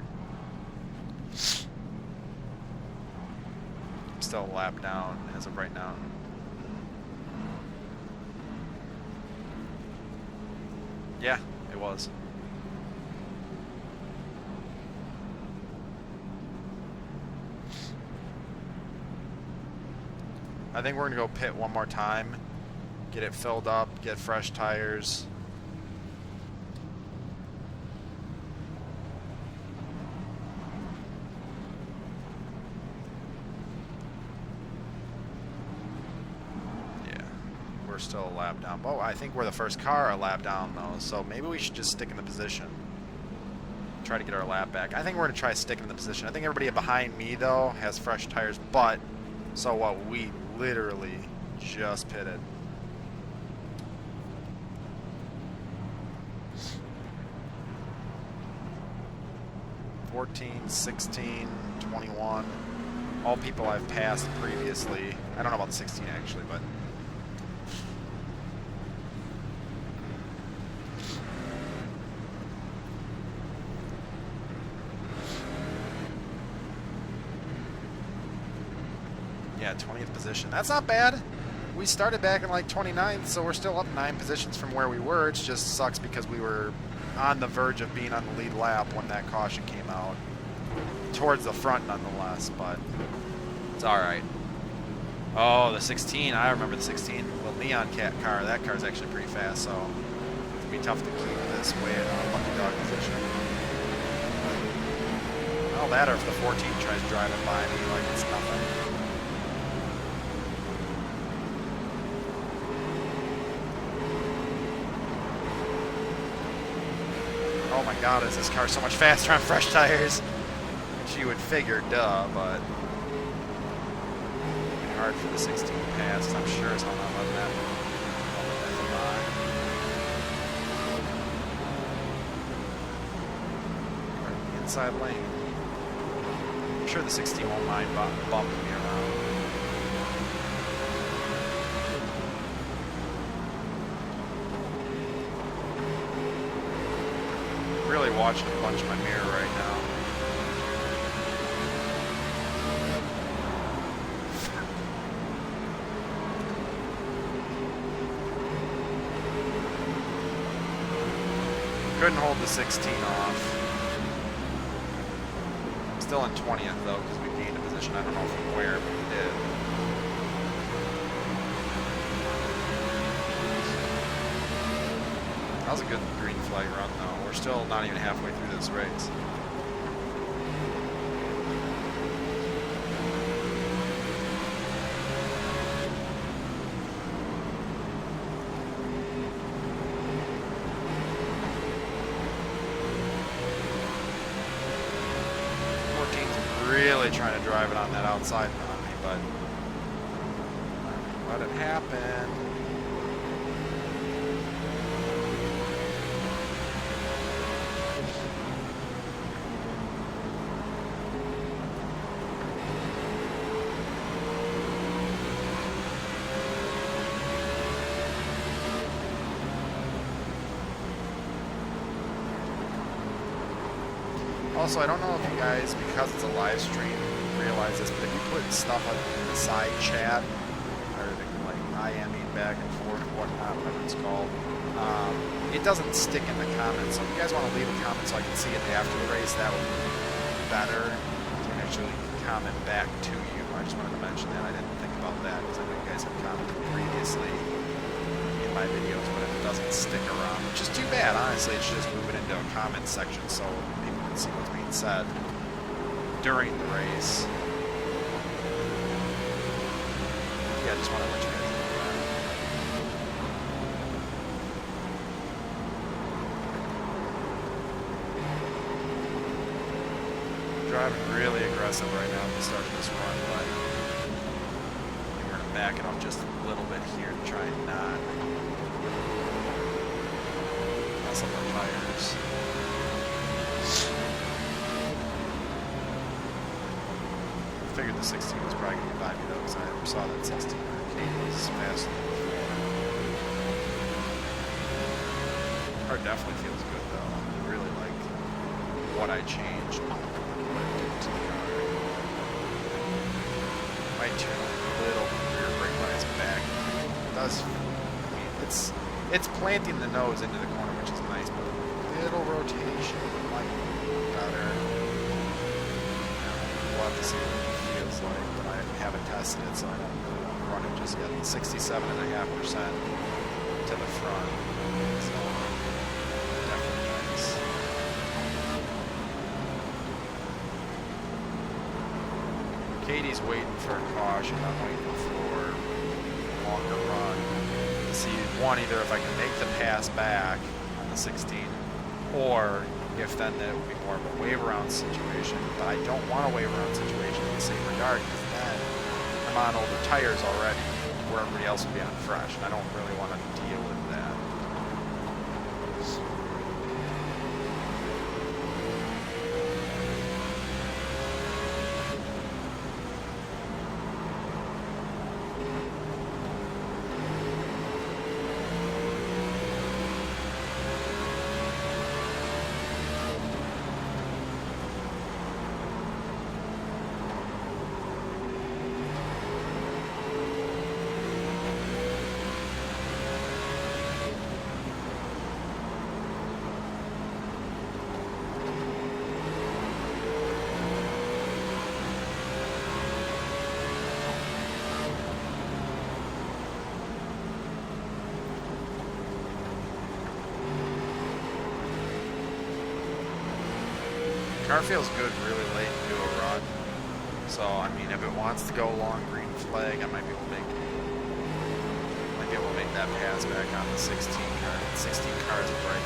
I'm still a lap down as of right now. Yeah, it was. I think we're going to go pit one more time, get it filled up, get fresh tires. Yeah, we're still a lap down. Oh, I think we're the first car a lap down, though, so maybe we should just stick in the position. Try to get our lap back. I think we're going to try sticking in the position. I think everybody behind me, though, has fresh tires, but So what, we literally just pitted. (14, 16, 21). All people I've passed previously. I don't know about the 16 actually, but yeah, 20th position. That's not bad. We started back in like 29th, so we're still up 9 positions from where we were. It just sucks because we were on the verge of being on the lead lap when that caution came out. Towards the front nonetheless, but it's alright. Oh, the 16. I remember the 16. The Neon Cat car. That car's actually pretty fast, so it's going to be tough to keep this way in a lucky dog position. Well, that or if the 14 tries driving by me like it's nothing. Oh my god, is this car so much faster on fresh tires? Which you would figure, duh, but it's hard for the 16 to pass. I'm sure as hell not letting that by. Right in the inside lane. I'm sure the 16 won't mind bumping me around. Really watching a bunch of my mirror right now. Couldn't hold the 16 off. Still in 20th though, because we gained a position. I don't know from where, but we did. That was a good green flag run though. We're still not even halfway through this race. Really trying to drive it on that outside behind me, but let it happen. Also, I don't know if you guys, because it's a live stream, realize this, but if you put stuff like in the side chat, or like IMing back and forth, whatnot, whatever it's called, it doesn't stick in the comments. So if you guys want to leave a comment so I can see it after the race, that would be better to actually comment back to you. I just wanted to mention that. I didn't think about that because I know you guys have commented previously in my videos, but it doesn't stick around, which is too bad. Honestly, it should just move it into a comment section so people can see what's being said during the race. Yeah, I just want to let you guys know that. Driving really aggressive right now at the start of this run, but we're going to back it up just a little bit here to try and not mess up our tires. I figured the 16 was probably going to be by me though, because I never saw that 16 Katie's faster than before. Car definitely feels good though. I really like what I changed, what it did to the car. Might turn a little rear brake when it's back. It does. I mean, it's planting the nose into the corner, which is nice, but a little rotation might be better. We'll have to see what it feels like, but I haven't tested it, so I don't really want to run it just yet. 67.5% to the front, so definitely nice. Katie's waiting for a caution. I'm waiting for a longer run to see, one, either if I can make the pass back on the 16, or if then that would be more of a wave around situation. But I don't want a wave around situation in the same regard, because then I'm I'm on older tires already, where everybody else would be on fresh, and I don't really want to deal with that. Car feels good really late into a run. So, I mean, if it wants to go long green flag, I might be able to make that pass back on the 16 car. 16 cars are right.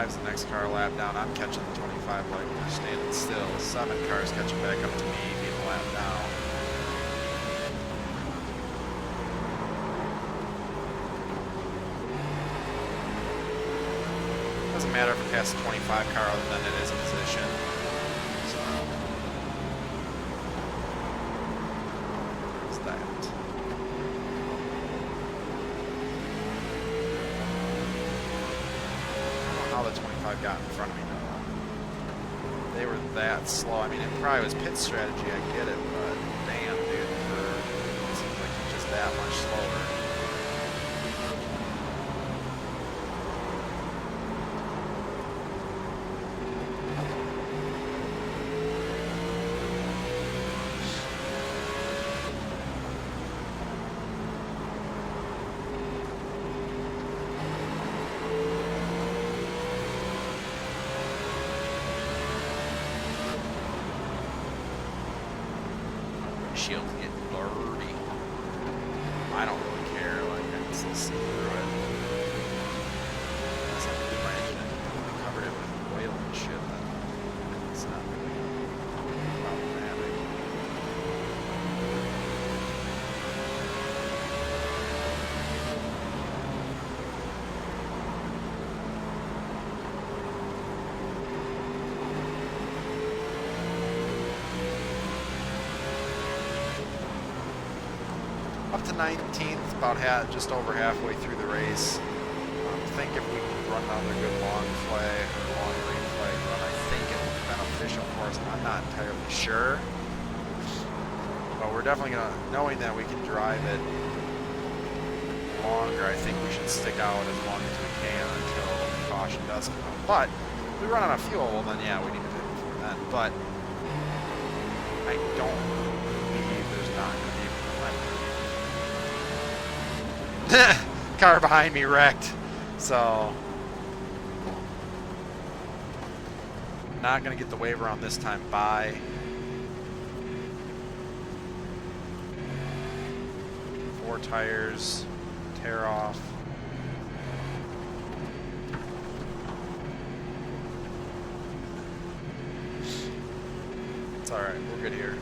Is the next car lap down. I'm catching the 25 like they're standing still. 7 cars catching back up to me, being a lap down. Doesn't matter if it passes the 25 car other than it is in position. So there's that. How the 25 got in front of me though. They were that slow. I mean, it probably was pit strategy, I get it, but damn, dude, it seems like he's just that much slower. Shield's getting blurry. I don't really care, like I can still see through it. Unless I can do my engine and covered it with oil and shit, then it's not really problematic. Up to 19th, about just over halfway through the race. I think if we can run another good long flag or long green flag run, I think it would be beneficial for us. I'm not entirely sure, but we're definitely gonna, knowing that we can drive it longer, I think we should stick out as long as we can until caution does come out. But if we run out of fuel, well then yeah, we need to do it before then. But I don't believe there's not going to be. Car behind me wrecked, so not gonna get the waiver on this time. Bye. Four tires, tear off. It's all right. We're good here.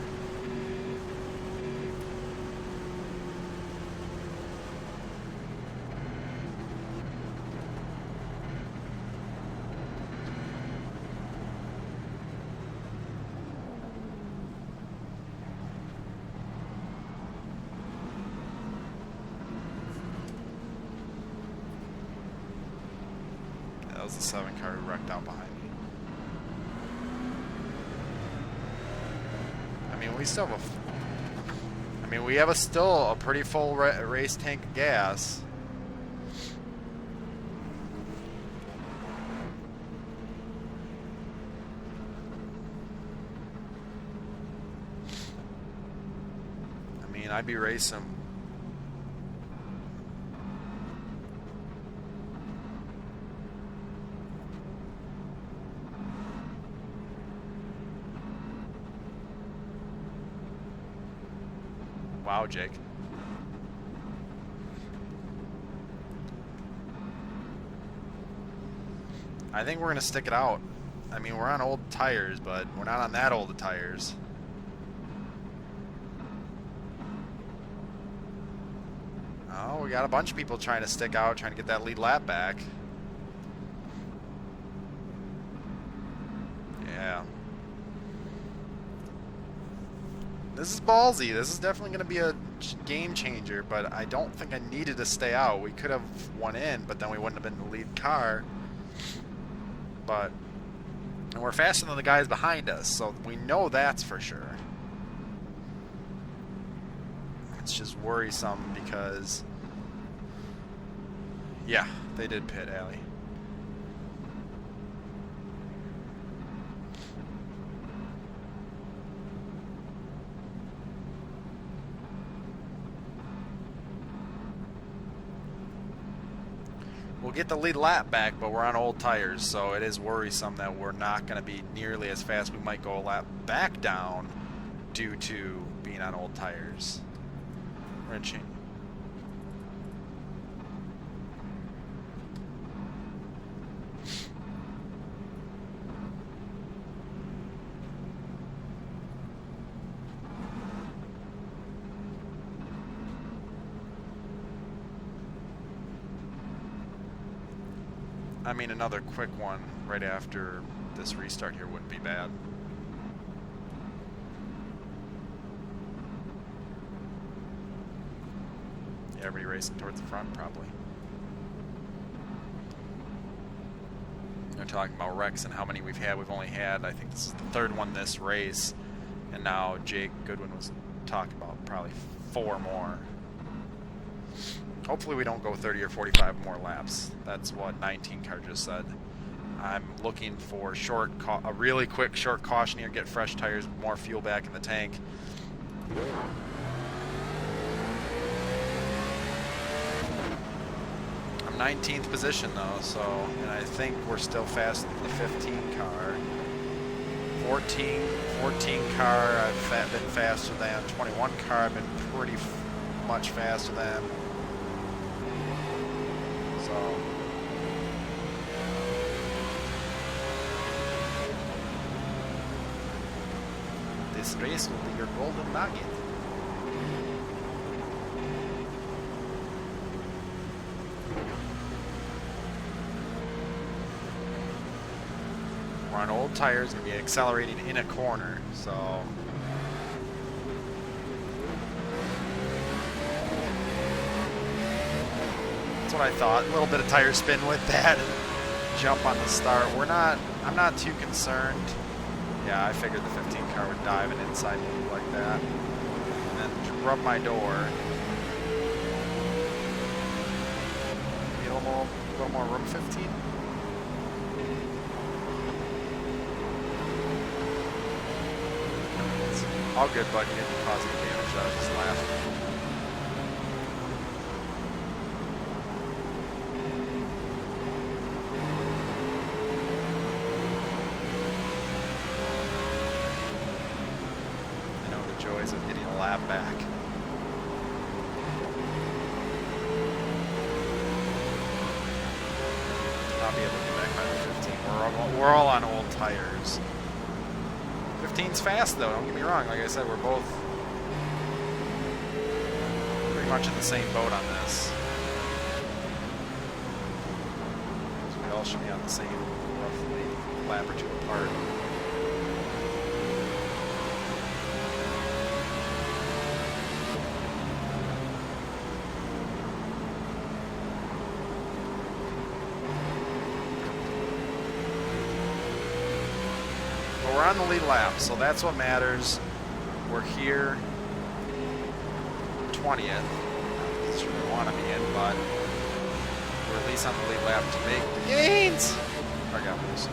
That was the 7 car who wrecked out behind me. I mean, we still have we have still a pretty full race tank of gas. I mean, I'd be racing Wow, Jake. I think we're going to stick it out. I mean, we're on old tires, but we're not on that old of tires. Oh, we got a bunch of people trying to stick out, trying to get that lead lap back. Yeah. This is ballsy. This is definitely going to be a game changer, but I don't think I needed to stay out. We could have won in, but then we wouldn't have been the lead car. But and we're faster than the guys behind us, so we know that's for sure. It's just worrisome because, yeah, they did pit, Allie. We'll get the lead lap back, but we're on old tires, so it is worrisome that we're not going to be nearly as fast. We might go a lap back down due to being on old tires. Wrenching. I mean, another quick one right after this restart here wouldn't be bad. Yeah, everybody racing towards the front, probably. They're talking about wrecks and how many we've had. We've only had, I think this is the third one this race. And now Jake Goodwin was talking about probably 4 more. Hopefully we don't go 30 or 45 more laps. That's what 19 car just said. I'm looking for a really quick short caution here, get fresh tires, more fuel back in the tank. I'm 19th position though, so, and I think we're still faster than the 15 car. 14 car I've been faster than. 21 car I've been pretty much faster than. So this race will be your golden nugget. We're on old tires, going to be accelerating in a corner, so what I thought. A little bit of tire spin with that jump on the start. I'm not too concerned. Yeah, I figured the 15 car would dive an inside loop like that. And then rub my door. Need a little more room, 15. It's all good, bud. You didn't cause any damage. I was just laughing. Of getting a lap back. I'll be able to get back by the 15. We're all on old tires. 15's fast though, don't get me wrong. Like I said, we're both pretty much in the same boat on this. So we all should be on the same roughly lap or two apart. We're on the lead lap, so that's what matters. We're here 20th. That's where we want to be in, but we're at least on the lead lap to make gains. I got this.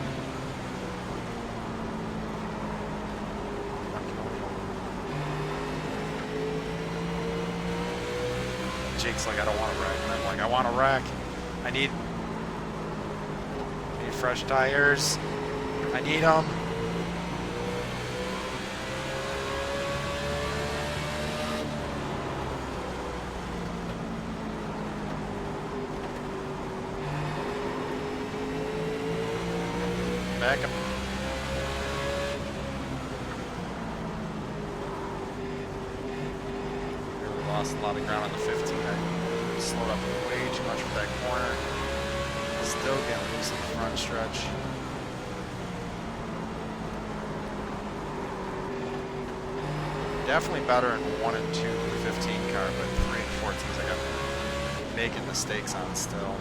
Jake's like, I don't want to wreck. And I'm like, I want to wreck. I need fresh tires. I need them. Back up. Really lost a lot of ground on the 15. I slowed up way too much for that corner. Still getting loose in the front stretch. Definitely better in 1 and 2 than the 15 car, but 3 and 4 seems like I'm making mistakes on still.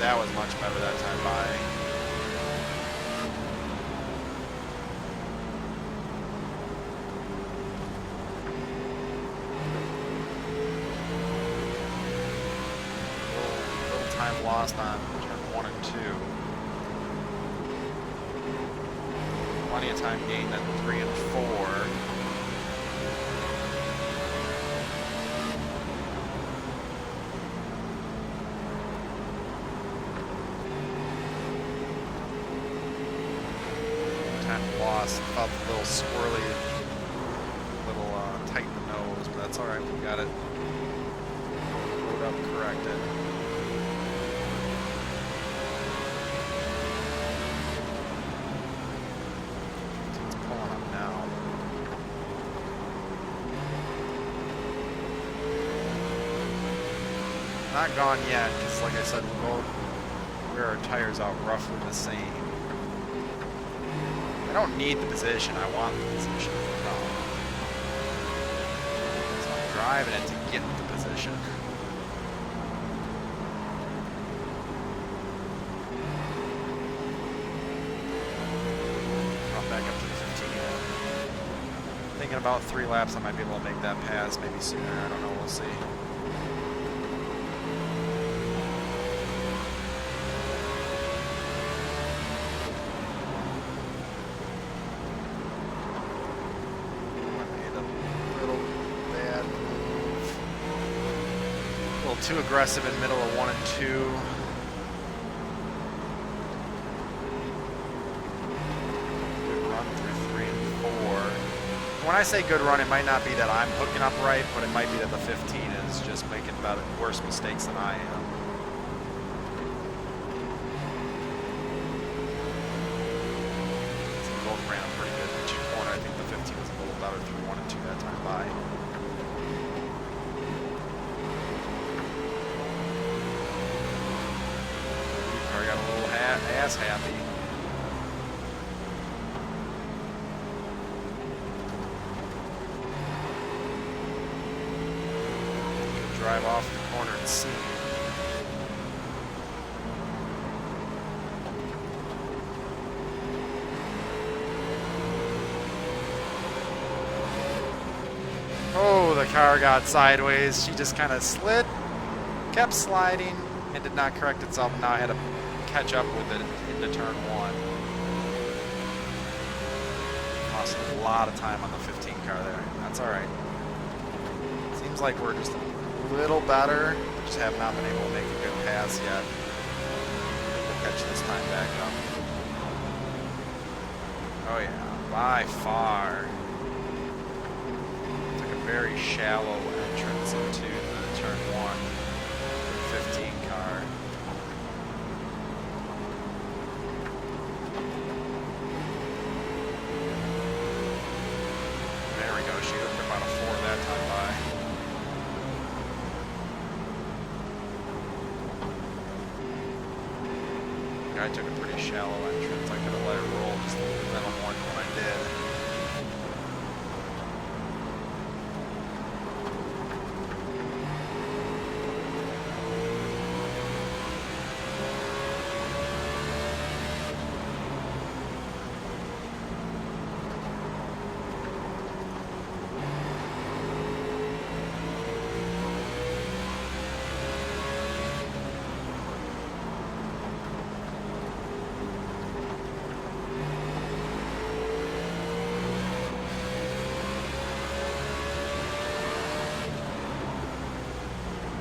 That was much better that time by. Little time lost on turn 1 and 2. Plenty of time gained at 3 and 4. Lost. Felt a little squirrely, a little tight in the nose, but that's all right. We got it rode up, corrected. It's pulling up now. Not gone yet, because like I said, we'll go wear our tires out roughly the same. I don't need the position, I want the position. So I'm driving it to get the position. I'll back up to the 15. Thinking about 3 laps, I might be able to make that pass, maybe sooner, I don't know, we'll see. Too aggressive in middle of 1 and 2. Good run through 3 and 4. When I say good run, it might not be that I'm hooking up right, but it might be that the 15 is just making about worse mistakes than I am. So both ran a pretty good each corner. I think the 15 was a little better through 1 and 2 that time by. Got a little ass happy. Drive off the corner and see. Oh, the car got sideways. She just kind of slid, kept sliding, and did not correct itself. Now I had to catch up with it into turn 1. Lost a lot of time on the 15 car there. That's all right. Seems like we're just a little better. Just have not been able to make a good pass yet. We'll catch this time back up. Oh yeah, by far. Took a very shallow entrance into the turn 1. 15 car. She hooked about a 4 that time by. I took a pretty shallow entrance. I could have let it roll just a little more than what I did.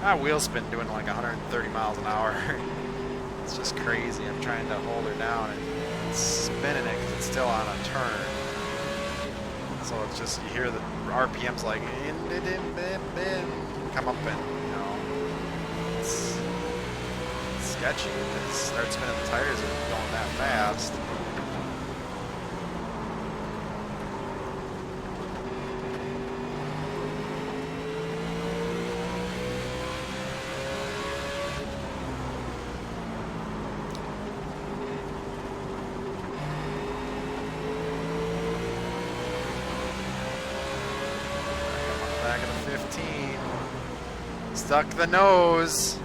My wheel spin doing like 130 miles an hour. It's just crazy. I'm trying to hold her down and spinning it because it's still on a turn. So it's just, you hear the RPMs like come up and, you know, sketchy because start spinning the tires and going that fast. Back of the 15. Stuck the nose.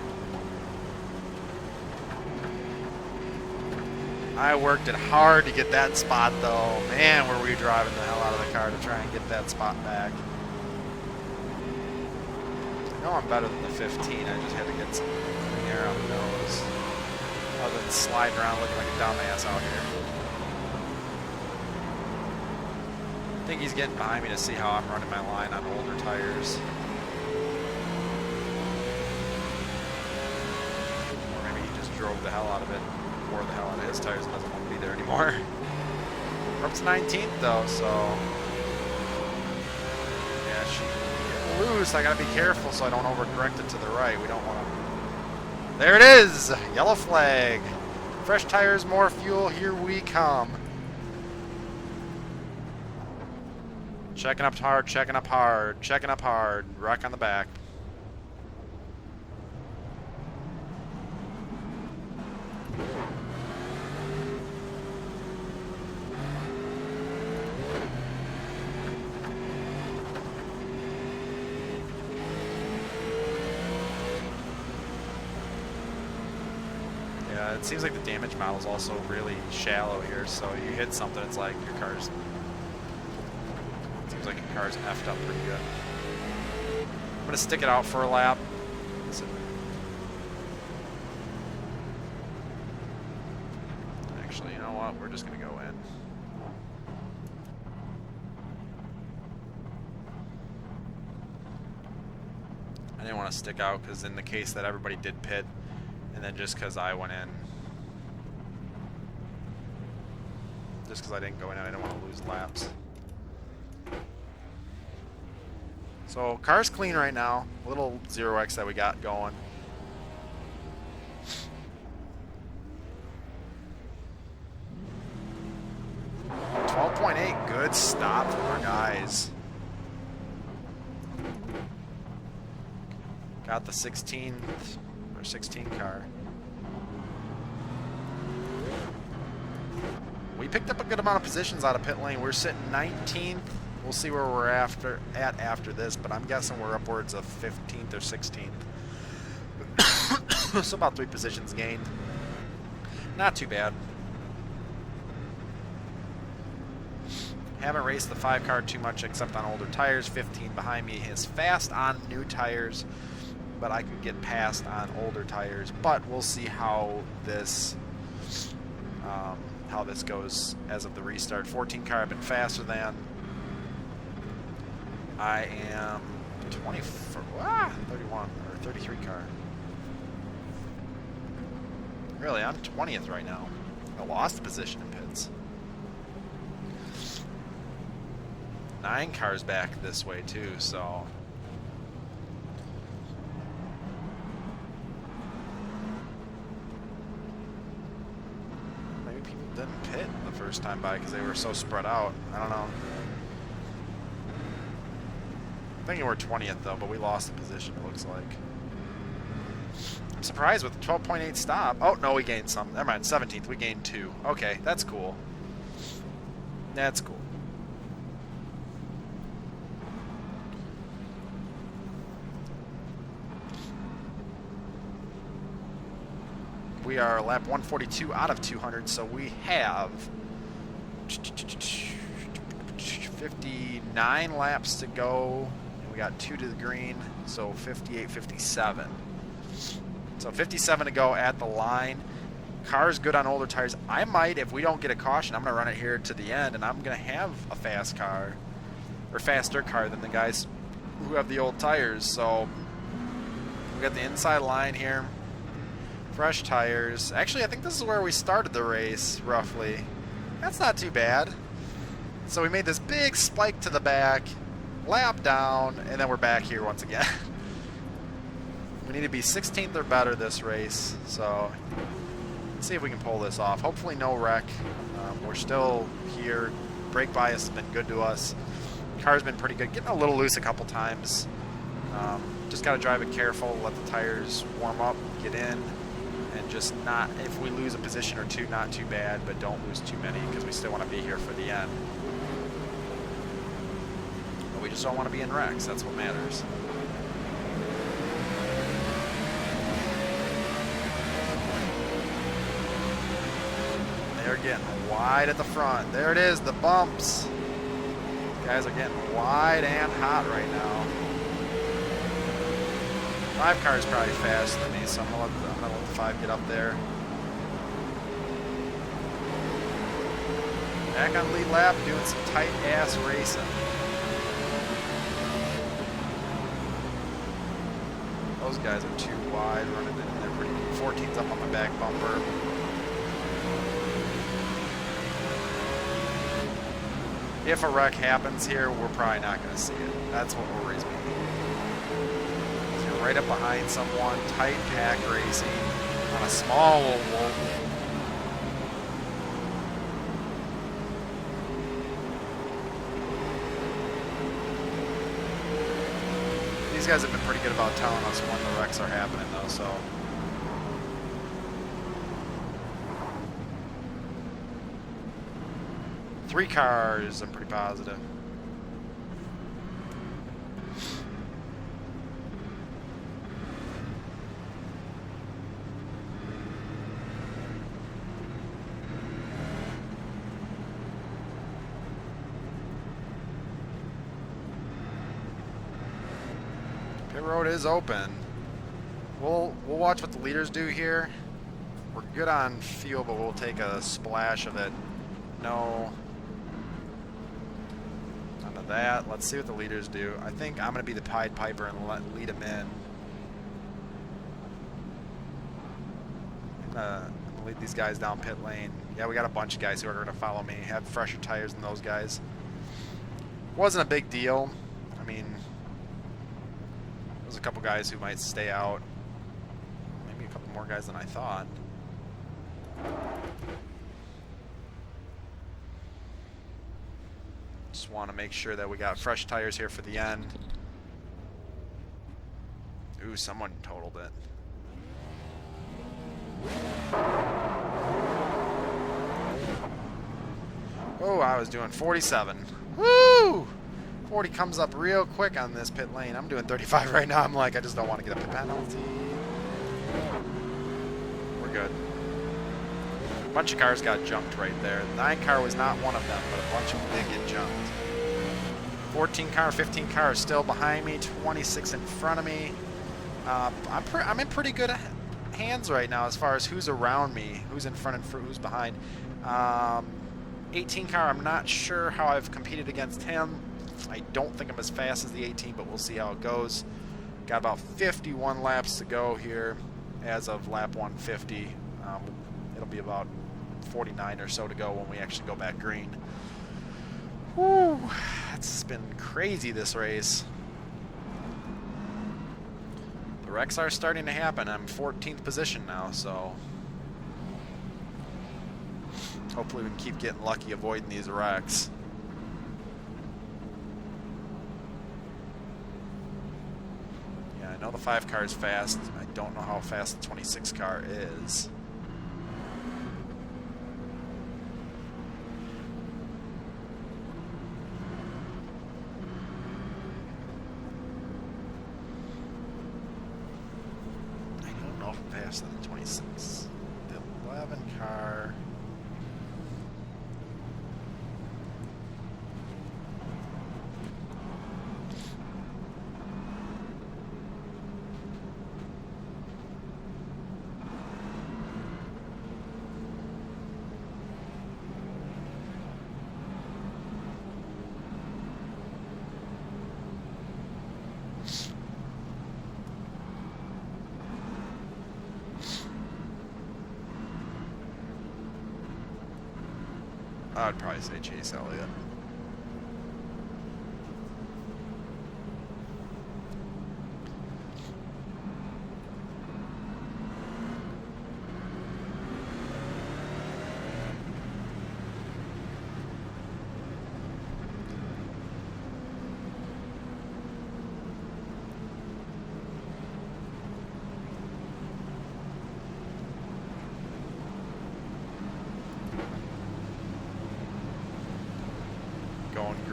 I worked it hard to get that spot though. Man, were we driving the hell out of the car to try and get that spot back. I know I'm better than the 15. I just had to get some clean air on the nose. Other than sliding around looking like a dumbass out here. I think he's getting behind me to see how I'm running my line on older tires. Or maybe he just drove the hell out of it, wore the hell out of his tires and doesn't want to be there anymore. We're up to 19th though, so yeah, she getting loose. I gotta be careful so I don't overcorrect it to the right. We don't want to. There it is! Yellow flag. Fresh tires, more fuel, here we come. Checking up hard, checking up hard, checking up hard. Wreck on the back. Yeah, it seems like the damage model is also really shallow here, so you hit something, it's like your car's... Seems like your car's effed up pretty good. I'm gonna stick it out for a lap. Actually, you know what? We're just gonna go in. I didn't want to stick out because in the case that everybody did pit, and then just because I went in, just because I didn't go in, I didn't want to lose laps. So, car's clean right now. Little 0x that we got going. .8, good stop from our guys. Got the 16 car. We picked up a good amount of positions out of pit lane. We're sitting 19th. We'll see where we're at after this, but I'm guessing we're upwards of 15th or 16th. So about 3 positions gained. Not too bad. Haven't raced the 5 car too much except on older tires. 15 behind me is fast on new tires, but I can get past on older tires. But we'll see how this goes as of the restart. 14 car I've been faster than. I am 31 or 33 car. Really, I'm 20th right now. I lost the position in pits. 9 cars back this way too, so maybe people didn't pit the first time by because they were so spread out. I don't know. I'm thinking we're 20th though, but we lost the position, it looks like. I'm surprised with the 12.8 stop. Oh, no, we gained some. Never mind, 17th, we gained 2. Okay, that's cool. That's cool. We are lap 142 out of 200, so we have 59 laps to go. We got 2 to the green, so 58, 57. So 57 to go at the line. Car's good on older tires. I might, if we don't get a caution, I'm going to run it here to the end, and I'm going to have a fast car, or faster car than the guys who have the old tires. So we got the inside line here. Fresh tires. Actually, I think this is where we started the race, roughly. That's not too bad. So we made this big spike to the back, lap down, and then we're back here once again. need to be 16th or better this race, so let's see if we can pull this off. Hopefully no wreck. We're still here. Brake bias has been good to us. Car's been pretty good. Getting a little loose a couple times. Just got to drive it careful, let the tires warm up, get in, and just not, if we lose a position or two, not too bad, but don't lose too many because we still want to be here for the end. But we just don't want to be in wrecks. That's what matters. They're getting wide at the front. There it is, the bumps. Guys are getting wide and hot right now. 5 car is probably faster than me, so I'm gonna let the 5 get up there. Back on lead lap, doing some tight ass racing. Those guys are too wide, running in there pretty deep. 14's up on my back bumper. If a wreck happens here, we're probably not going to see it. That's what worries me. So you're right up behind someone, tight pack racing on a small oval. These guys have been pretty good about telling us when the wrecks are happening, though, so. Three cars, I'm pretty positive. Pit road is open. We'll watch what the leaders do here. We're good on fuel, but we'll take a splash of it. No. That. Let's see what the leaders do. I think I'm going to be the Pied Piper and lead them in. I'm going to lead these guys down pit lane. Yeah, we got a bunch of guys who are going to follow me, have fresher tires than those guys. Wasn't a big deal. I mean, there's a couple guys who might stay out. Maybe a couple more guys than I thought. Just want to make sure that we got fresh tires here for the end. Ooh, someone totaled it. Oh, I was doing 47. Woo! 40 comes up real quick on this pit lane. I'm doing 35 right now. I'm like, I just don't want to get a pit penalty. We're good. A bunch of cars got jumped right there. The 9 car was not one of them, but a bunch of them did get jumped. 14 car, 15 car is still behind me, 26 in front of me. I'm in pretty good hands right now as far as who's around me, who's in front and who's behind. 18 car, I'm not sure how I've competed against him. I don't think I'm as fast as the 18, but we'll see how it goes. Got about 51 laps to go here as of lap 150. It'll be about 49 or so to go when we actually go back green. Woo! It's been crazy this race. The wrecks are starting to happen. I'm 14th position now, so hopefully we can keep getting lucky avoiding these wrecks. Yeah, I know the 5 car is fast. I don't know how fast the 26 car is. Faster than the 26. The 11 car. I would probably say Chase Elliott.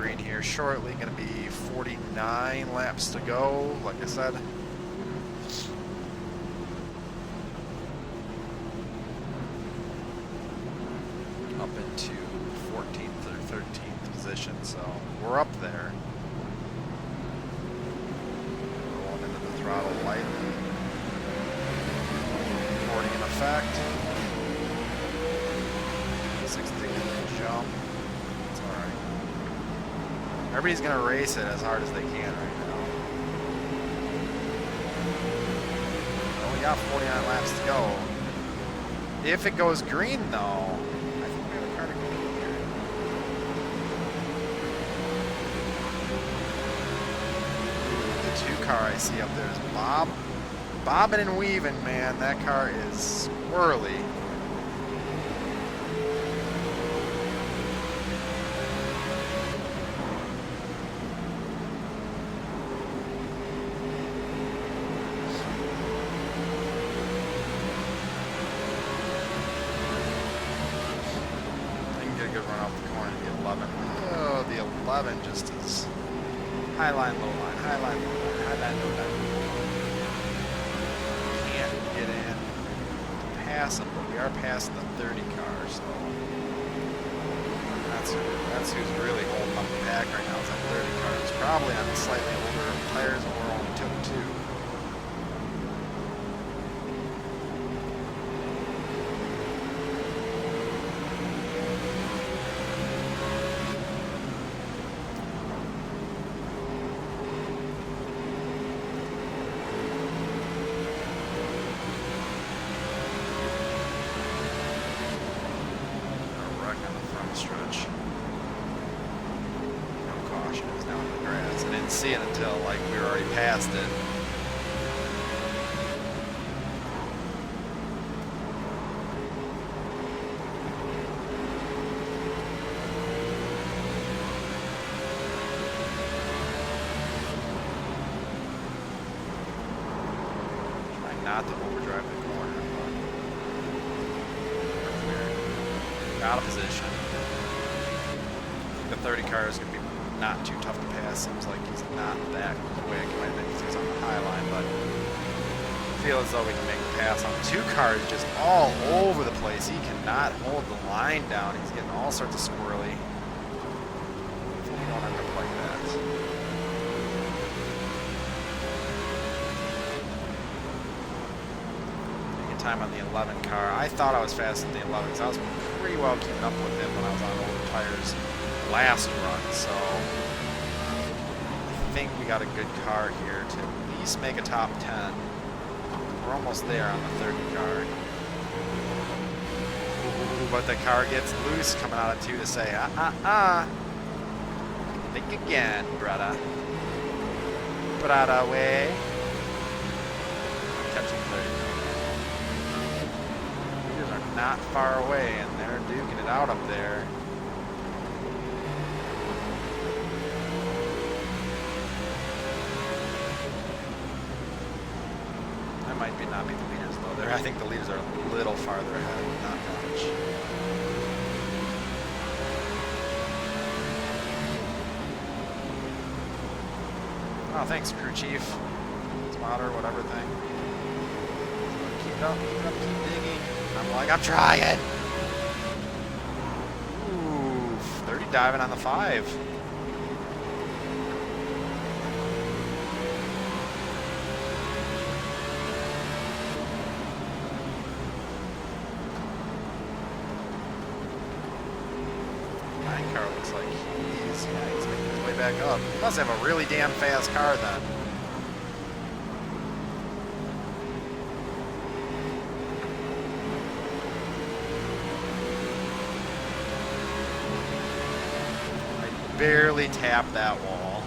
green here shortly. Going to be 49 laps to go, like I said. Up into 14th or 13th position, so we're up there. Rolling into the throttle lightly. Recording in effect. 6-degree jump. It's alright. Everybody's going to race it as hard as they can right now. Well, we got 49 laps to go. If it goes green, though, I think we have a car to go here. The 2 car I see up there is bobbing and weaving, man. That car is squirrely. Just as high line, low line, high line, low line, high line, low line. Can't get in to pass them, but we are passing the 30 car, so that's who's really holding up the pack right now. Is that 30 car? It's probably on the slightly older tires, and we're only took 2. Stretch. No caution. It was down in the grass. I didn't see it until like we were already past it. Trying not to overdrive the corner. But out of position. The 30 car is going to be not too tough to pass. Seems like he's not that quick. I think he's on the high line, but I feel as though we can make a pass on the 2 car. Is just all over the place. He cannot hold the line down. He's getting all sorts of squirrely. We don't end up like that. Taking time on the 11 car. I thought I was fast at the 11 because I was pretty well keeping up with him when I was on older tires last run, so I think we got a good car here to at least make a top 10. We're almost there on the 30 car. Ooh, but the car gets loose coming out of 2 to say, think again, brother. Brother way. Catching 30. Leaders are not far away, and they're duking it out up there. Might not be the leaders though. I think the leaders are a little farther ahead, not much. Oh, thanks, crew chief, spotter, whatever thing. Keep it up, keep digging. I'm like, I'm trying. Ooh, 30 diving on the 5. Car looks like he's making his way back up. He must have a really damn fast car then. I barely tapped that wall.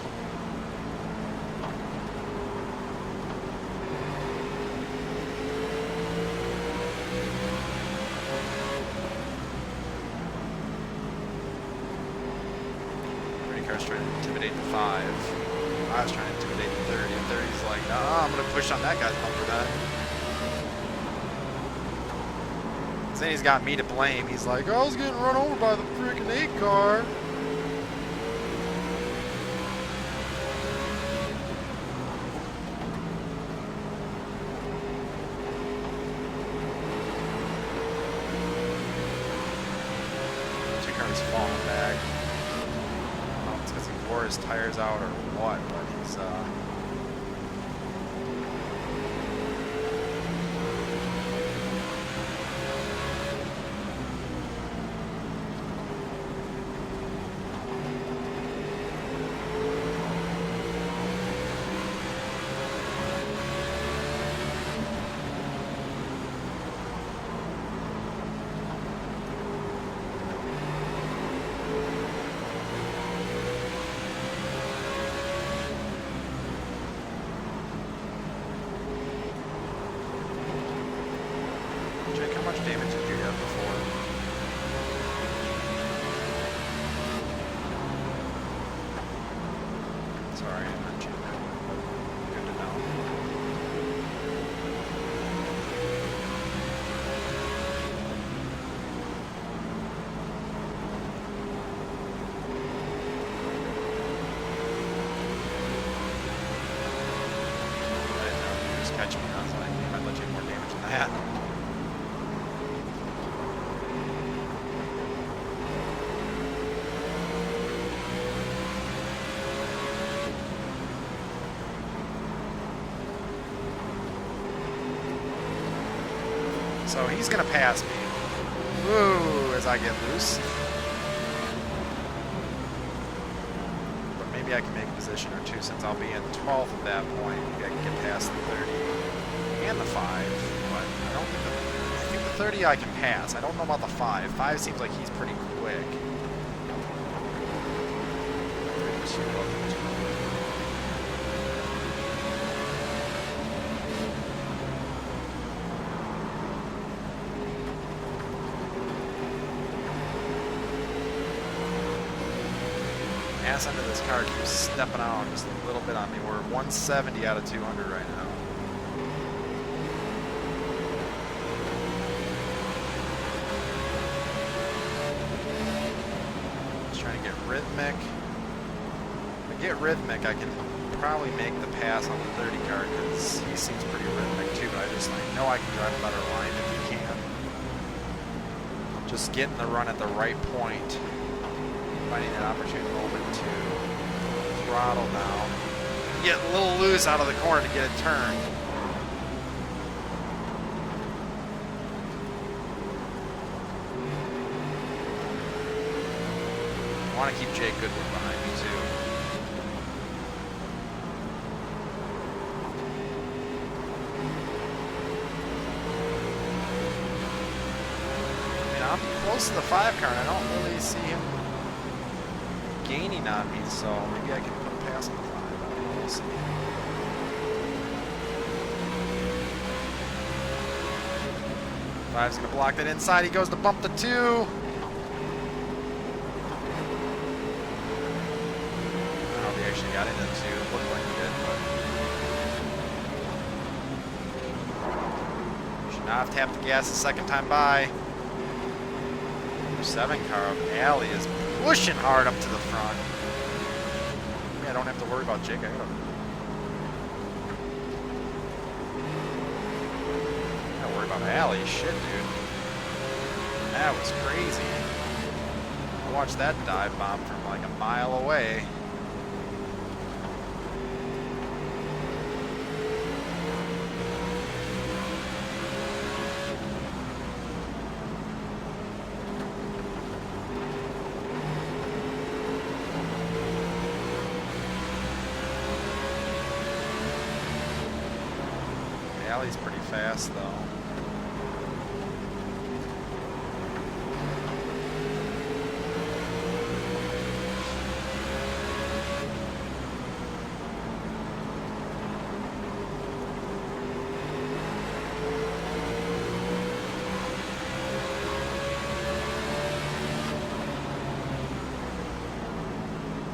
Car's trying to intimidate the 5. I was trying to intimidate the 30, and 30's like, nah, I'm going to push on that guy's bumper then. Saying he's got me to blame. He's like, I was getting run over by the freaking 8 car. car's falling back. I don't know if it's because he wore his tires out or what, but he's Jake, how much damage did you have before? Sorry, I'm not checking that one, but good to know. I didn't know if you just catch me. I was like, he might let you have more damage than that. So he's going to pass me. Woo, as I get loose. But maybe I can make a position or two since I'll be in 12th at that point. Maybe I can get past the 30 and the 5. But I don't think I think the 30 I can pass. I don't know about the 5. 5 seems like he's pretty quick. Ass end of this car keeps stepping out just a little bit on me. We're 170 out of 200 right now. Just trying to get rhythmic. If I get rhythmic, I can probably make the pass on the 30 car because he seems pretty rhythmic too, but I know I can drive a better line if he can. Just getting the run at the right point. Finding an opportune moment to throttle now. Get a little loose out of the corner to get a turn. I want to keep Jake Goodwin behind me too. I mean, I'm close to the 5 car and I don't really see him gaining on me, so maybe I can put a pass on the 5. We'll see. Five's gonna block that inside. He goes to bump the 2. Oh, he actually got into the 2. It looked like he did, but should not have tapped the gas the second time by. 7 car up alley is pushing hard up to the front. Maybe I don't have to worry about Jake. I gotta worry about alley. Shit, dude. That was crazy. I watched that dive bomb from like a mile away. Alley's pretty fast though.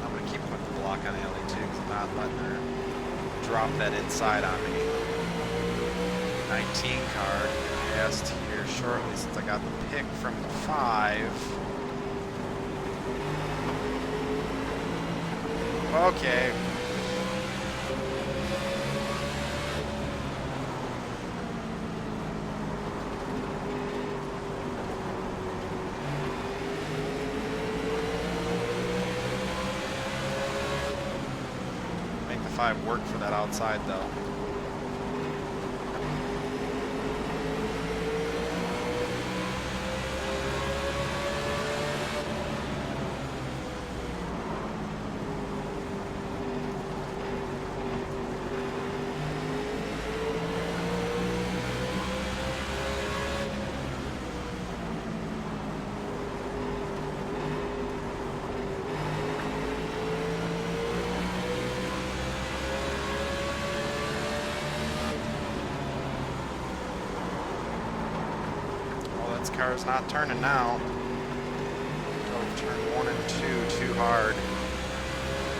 I'm gonna keep putting the block on Alley too, because I'm not letting her drop that inside on me. 19 car passed here shortly since I got the pick from the 5. Okay. 125 worked for that outside though. Car's not turning now. Drove turn 1 and 2 too hard. I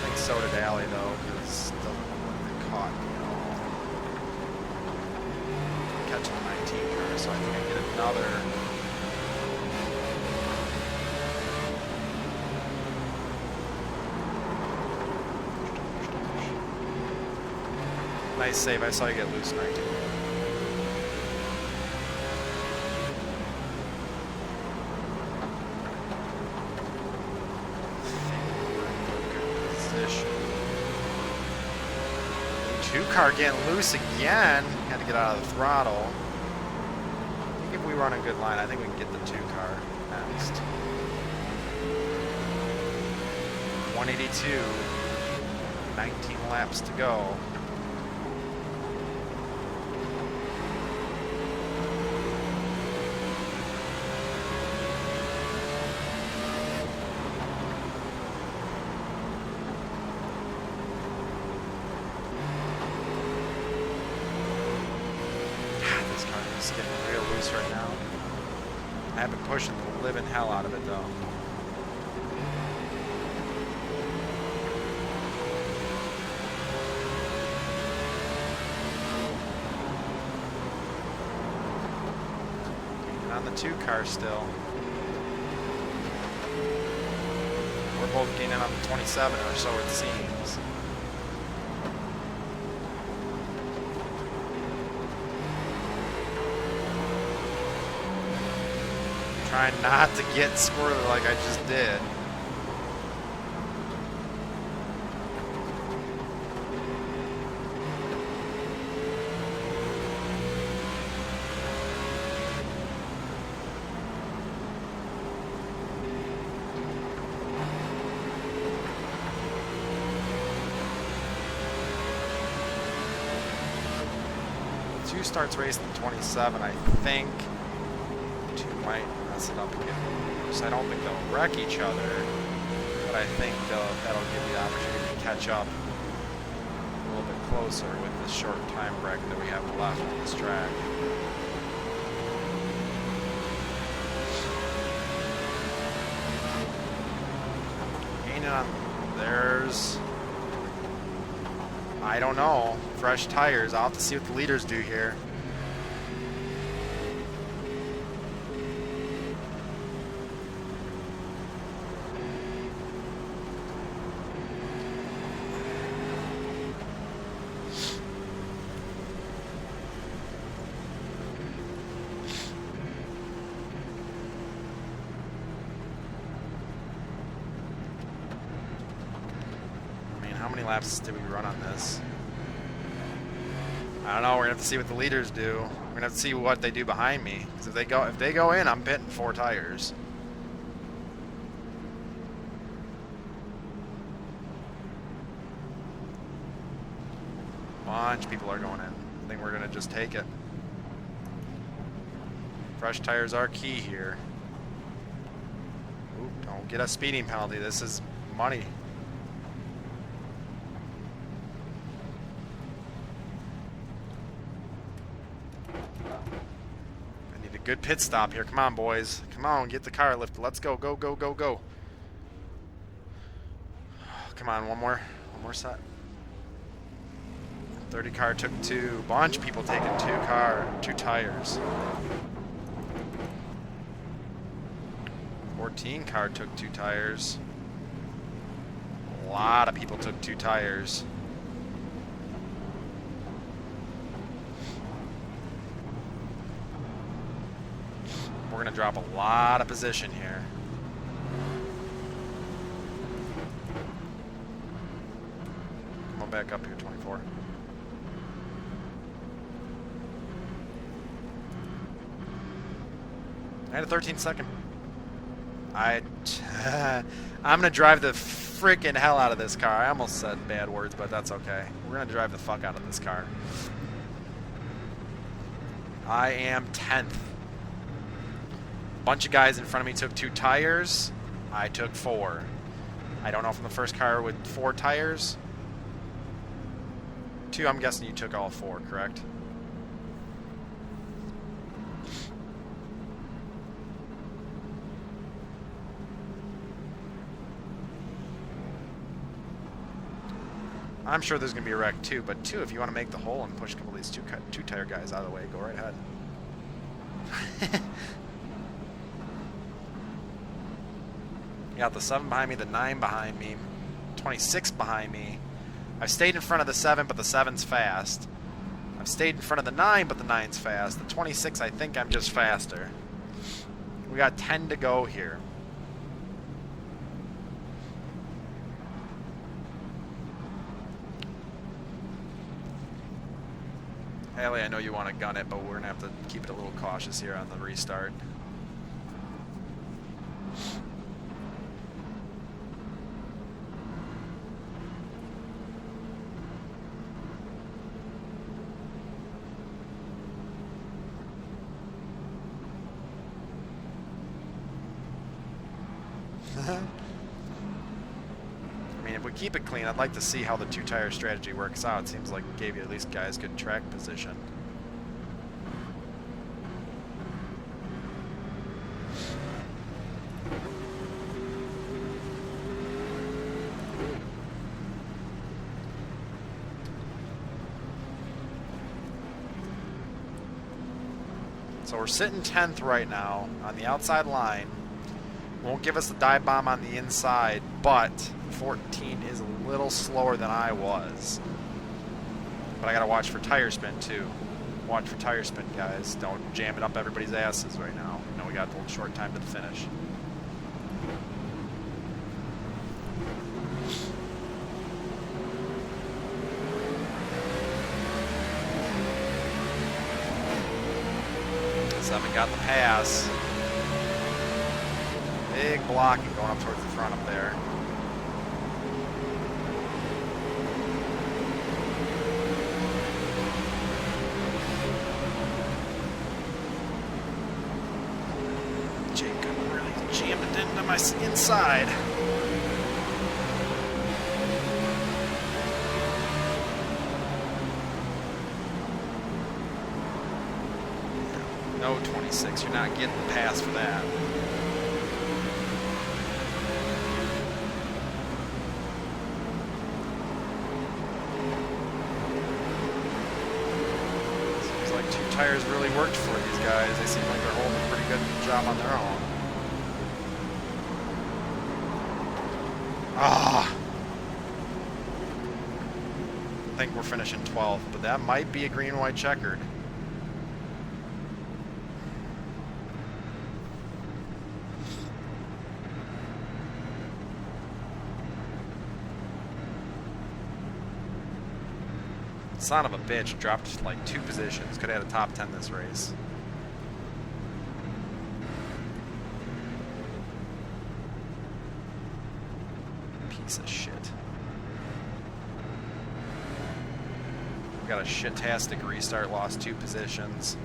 think so did Allie though, because it doesn't look like they caught me at all. I'm catching the 19 car, so I think I get another. Nice save. I saw you get loose 19. Car getting loose again. Had to get out of the throttle. I think if we run a good line, I think we can get the 2 car next. 182. 19 laps to go. Right now. I have been pushing the living hell out of it though. And on the 2 car still. We're both gaining on the 27 or so it seems. Trying not to get squirrely like I just did. Two starts racing the 27, I think. 2 might it up again. So I don't think they'll wreck each other, but I think that'll give you the opportunity to catch up a little bit closer with this short time bracket that we have left on this track. Gaining on, there's, I don't know, fresh tires. I'll have to see what the leaders do here. How many laps did we run on this? I don't know. We're gonna have to see what the leaders do. We're gonna have to see what they do behind me. Because if they go in, I'm pitting 4 tires. Bunch of people are going in. I think we're gonna just take it. Fresh tires are key here. Ooh, don't get a speeding penalty. This is money. Good pit stop here. Come on, boys. Come on, get the car lifted. Let's go, go, go, go, go. Come on, one more set. 30 car took 2. Bunch of people taking 2 tires. 14 car took 2 tires. A lot of people took 2 tires. We're going to drop a lot of position here. come back up here, 24. I had a 13-second. I'm going to drive the freaking hell out of this car. I almost said bad words, but that's okay. We're going to drive the fuck out of this car. I am 10th. Bunch of guys in front of me took 2 tires. I took 4. I don't know from the first car with 4 tires. 2, I'm guessing you took all 4, correct? I'm sure there's going to be a wreck too, but 2, if you want to make the hole and push a couple of these two tire guys out of the way, go right ahead. You got the 7 behind me, the 9 behind me, 26 behind me. I've stayed in front of the 7, but the 7's fast. I've stayed in front of the 9, but the 9's fast. The 26, I think I'm just faster. We got 10 to go here. Haley, I know you want to gun it, but we're going to have to keep it a little cautious here on the restart. I mean, if we keep it clean, I'd like to see how the 2-tire strategy works out. It seems like it gave you at least guys good track position. So we're sitting 10th right now on the outside line. Won't give us the dive bomb on the inside, but 14 is a little slower than I was. But I gotta watch for tire spin too. Watch for tire spin, guys. Don't jam it up everybody's asses right now. You know we got a little short time to the finish. Seven got the pass. Big blocking going up towards the front up there. Jacob really jammed it into my inside. No 26, you're not getting the pass for that. Seems like 2 tires really worked for these guys. They seem like they're holding a pretty good job on their own. Ah! I think we're finishing 12th, but that might be a green and white checkered. Son of a bitch dropped like 2 positions. Could have had a top 10 this race. Piece of shit. We got a shit-tastic restart, lost 2 positions.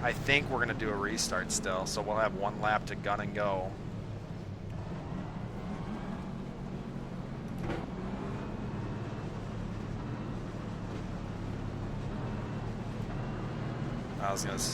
I think we're going to do a restart still, so we'll have 1 lap to gun and go. I was going to...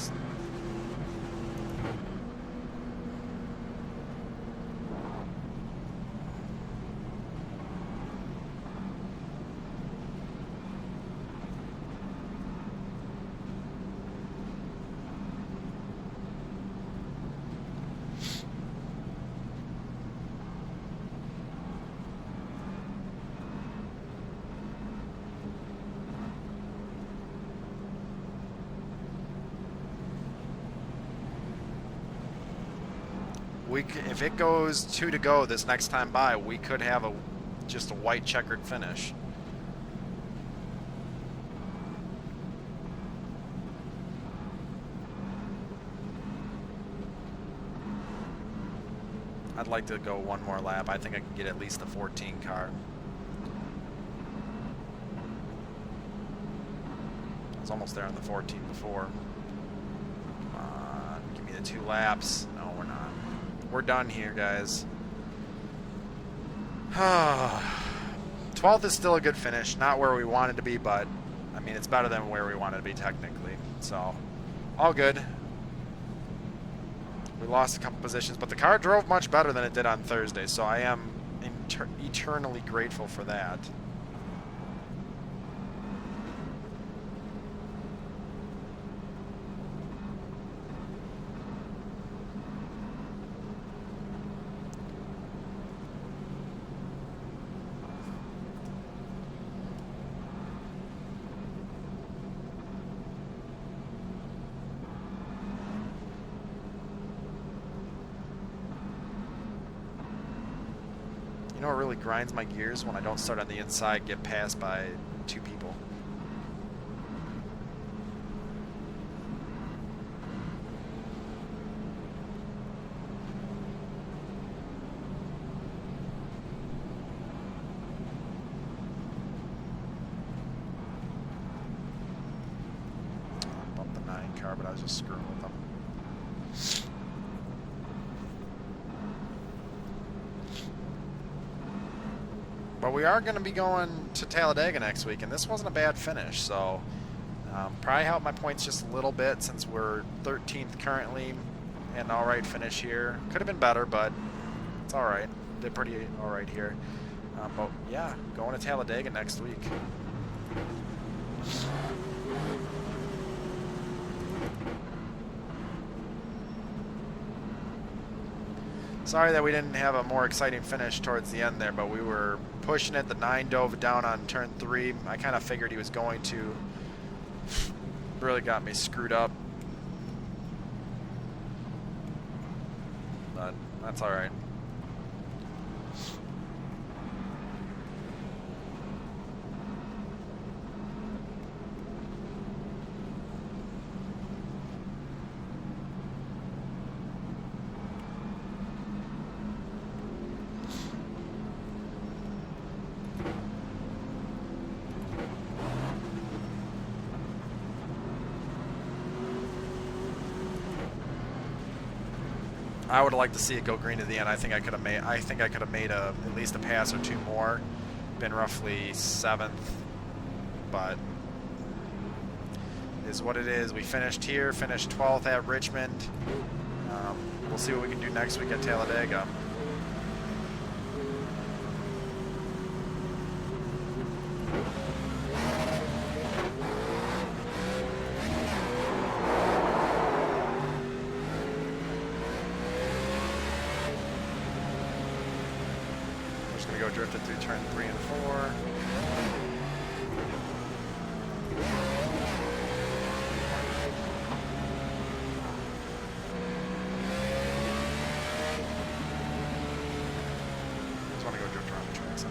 if it goes 2 to go this next time by, we could have just a white checkered finish. I'd like to go one more lap. I think I can get at least the 14 car. I was almost there on the 14 before. Come on, give me the 2 laps. No, we're not. We're done here, guys. 12th is still a good finish. Not where we wanted to be, but I mean, it's better than where we wanted to be technically. So, all good. We lost a couple positions, but the car drove much better than it did on Thursday, so I am eternally grateful for that. You know what really grinds my gears? When I don't start on the inside, get passed by 2 people. I bumped the 9 car, but I was just screwing with them. But we are going to be going to Talladega next week, and this wasn't a bad finish, so probably helped my points just a little bit since we're 13th currently. Had an alright finish here. Could have been better, but it's alright. Did pretty alright here. But yeah, going to Talladega next week. Sorry that we didn't have a more exciting finish towards the end there, but we were pushing it. The 9 dove down on turn 3. I kind of figured he was going to. Really got me screwed up. But that's all right. I would have liked to see it go green to the end. I think I could have made. I think I could have made at least a pass or 2 more. Been roughly 7th, but it is what it is. We finished here. Finished 12th at Richmond. We'll see what we can do next week at Talladega. Go drifted through turn 3 and 4. Just want to go drift around the track some.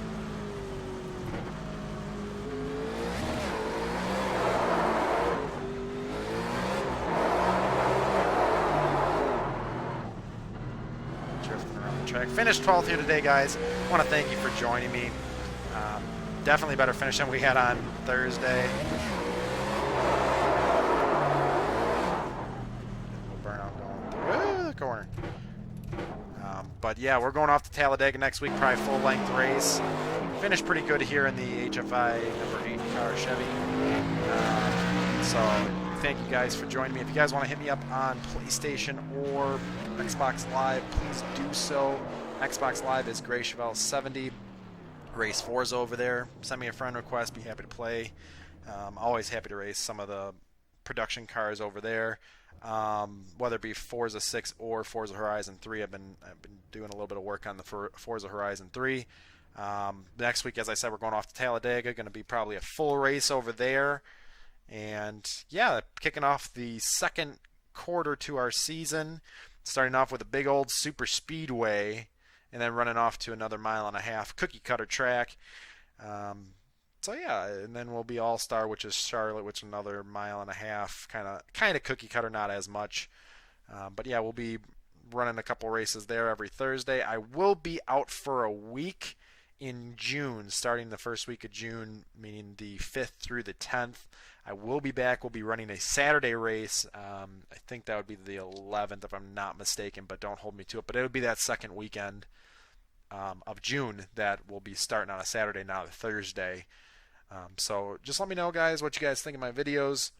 Drifting around the track. Finished 12th here today, guys. I want to thank you for joining me. Definitely better finish than we had on Thursday. Burnout going through the corner. But yeah, we're going off to Talladega next week, probably full-length race. Finished pretty good here in the HFI number 8 car Chevy. So thank you guys for joining me. If you guys want to hit me up on PlayStation or Xbox Live, please do so. Xbox Live is Gray Chevelle 70. Race 4's over there. Send me a friend request. Be happy to play. Always happy to race some of the production cars over there. Whether it be Forza 6 or Forza Horizon 3. I've been doing a little bit of work on the Forza Horizon 3. Next week, as I said, we're going off to Talladega. Going to be probably a full race over there. And yeah, kicking off the second quarter to our season. Starting off with a big old super speedway. And then running off to another 1.5 mile cookie cutter track. So yeah, and then we'll be All-Star, which is Charlotte, which is another 1.5 mile, kind of cookie cutter, not as much. But yeah, we'll be running a couple races there every Thursday. I will be out for a week in June, starting the first week of June, meaning the 5th through the 10th. I will be back. We'll be running a Saturday race. I think that would be the 11th, if I'm not mistaken, but don't hold me to it. But it would be that second weekend of June that will be starting on a Saturday, not a Thursday. So just let me know, guys, what you guys think of my videos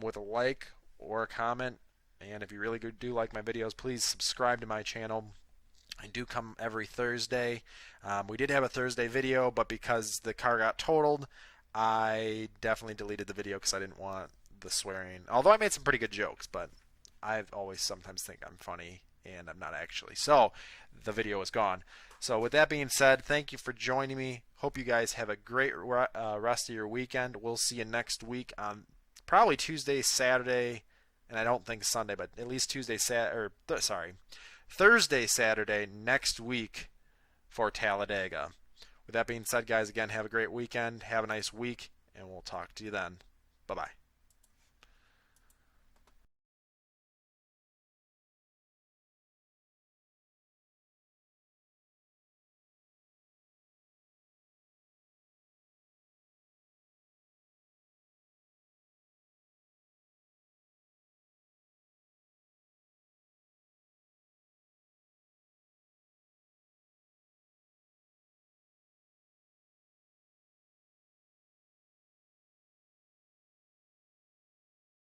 with a like or a comment. And if you really do like my videos, please subscribe to my channel. I do come every Thursday. We did have a Thursday video, but because the car got totaled, I definitely deleted the video because I didn't want the swearing. Although I made some pretty good jokes, but I always sometimes think I'm funny, and I'm not actually. So the video is gone. So with that being said, thank you for joining me. Hope you guys have a great rest of your weekend. We'll see you next week on probably Tuesday, Saturday, and I don't think Sunday, but at least Thursday, Saturday next week for Talladega. With that being said, guys, again, have a great weekend. Have a nice week, and we'll talk to you then. Bye-bye.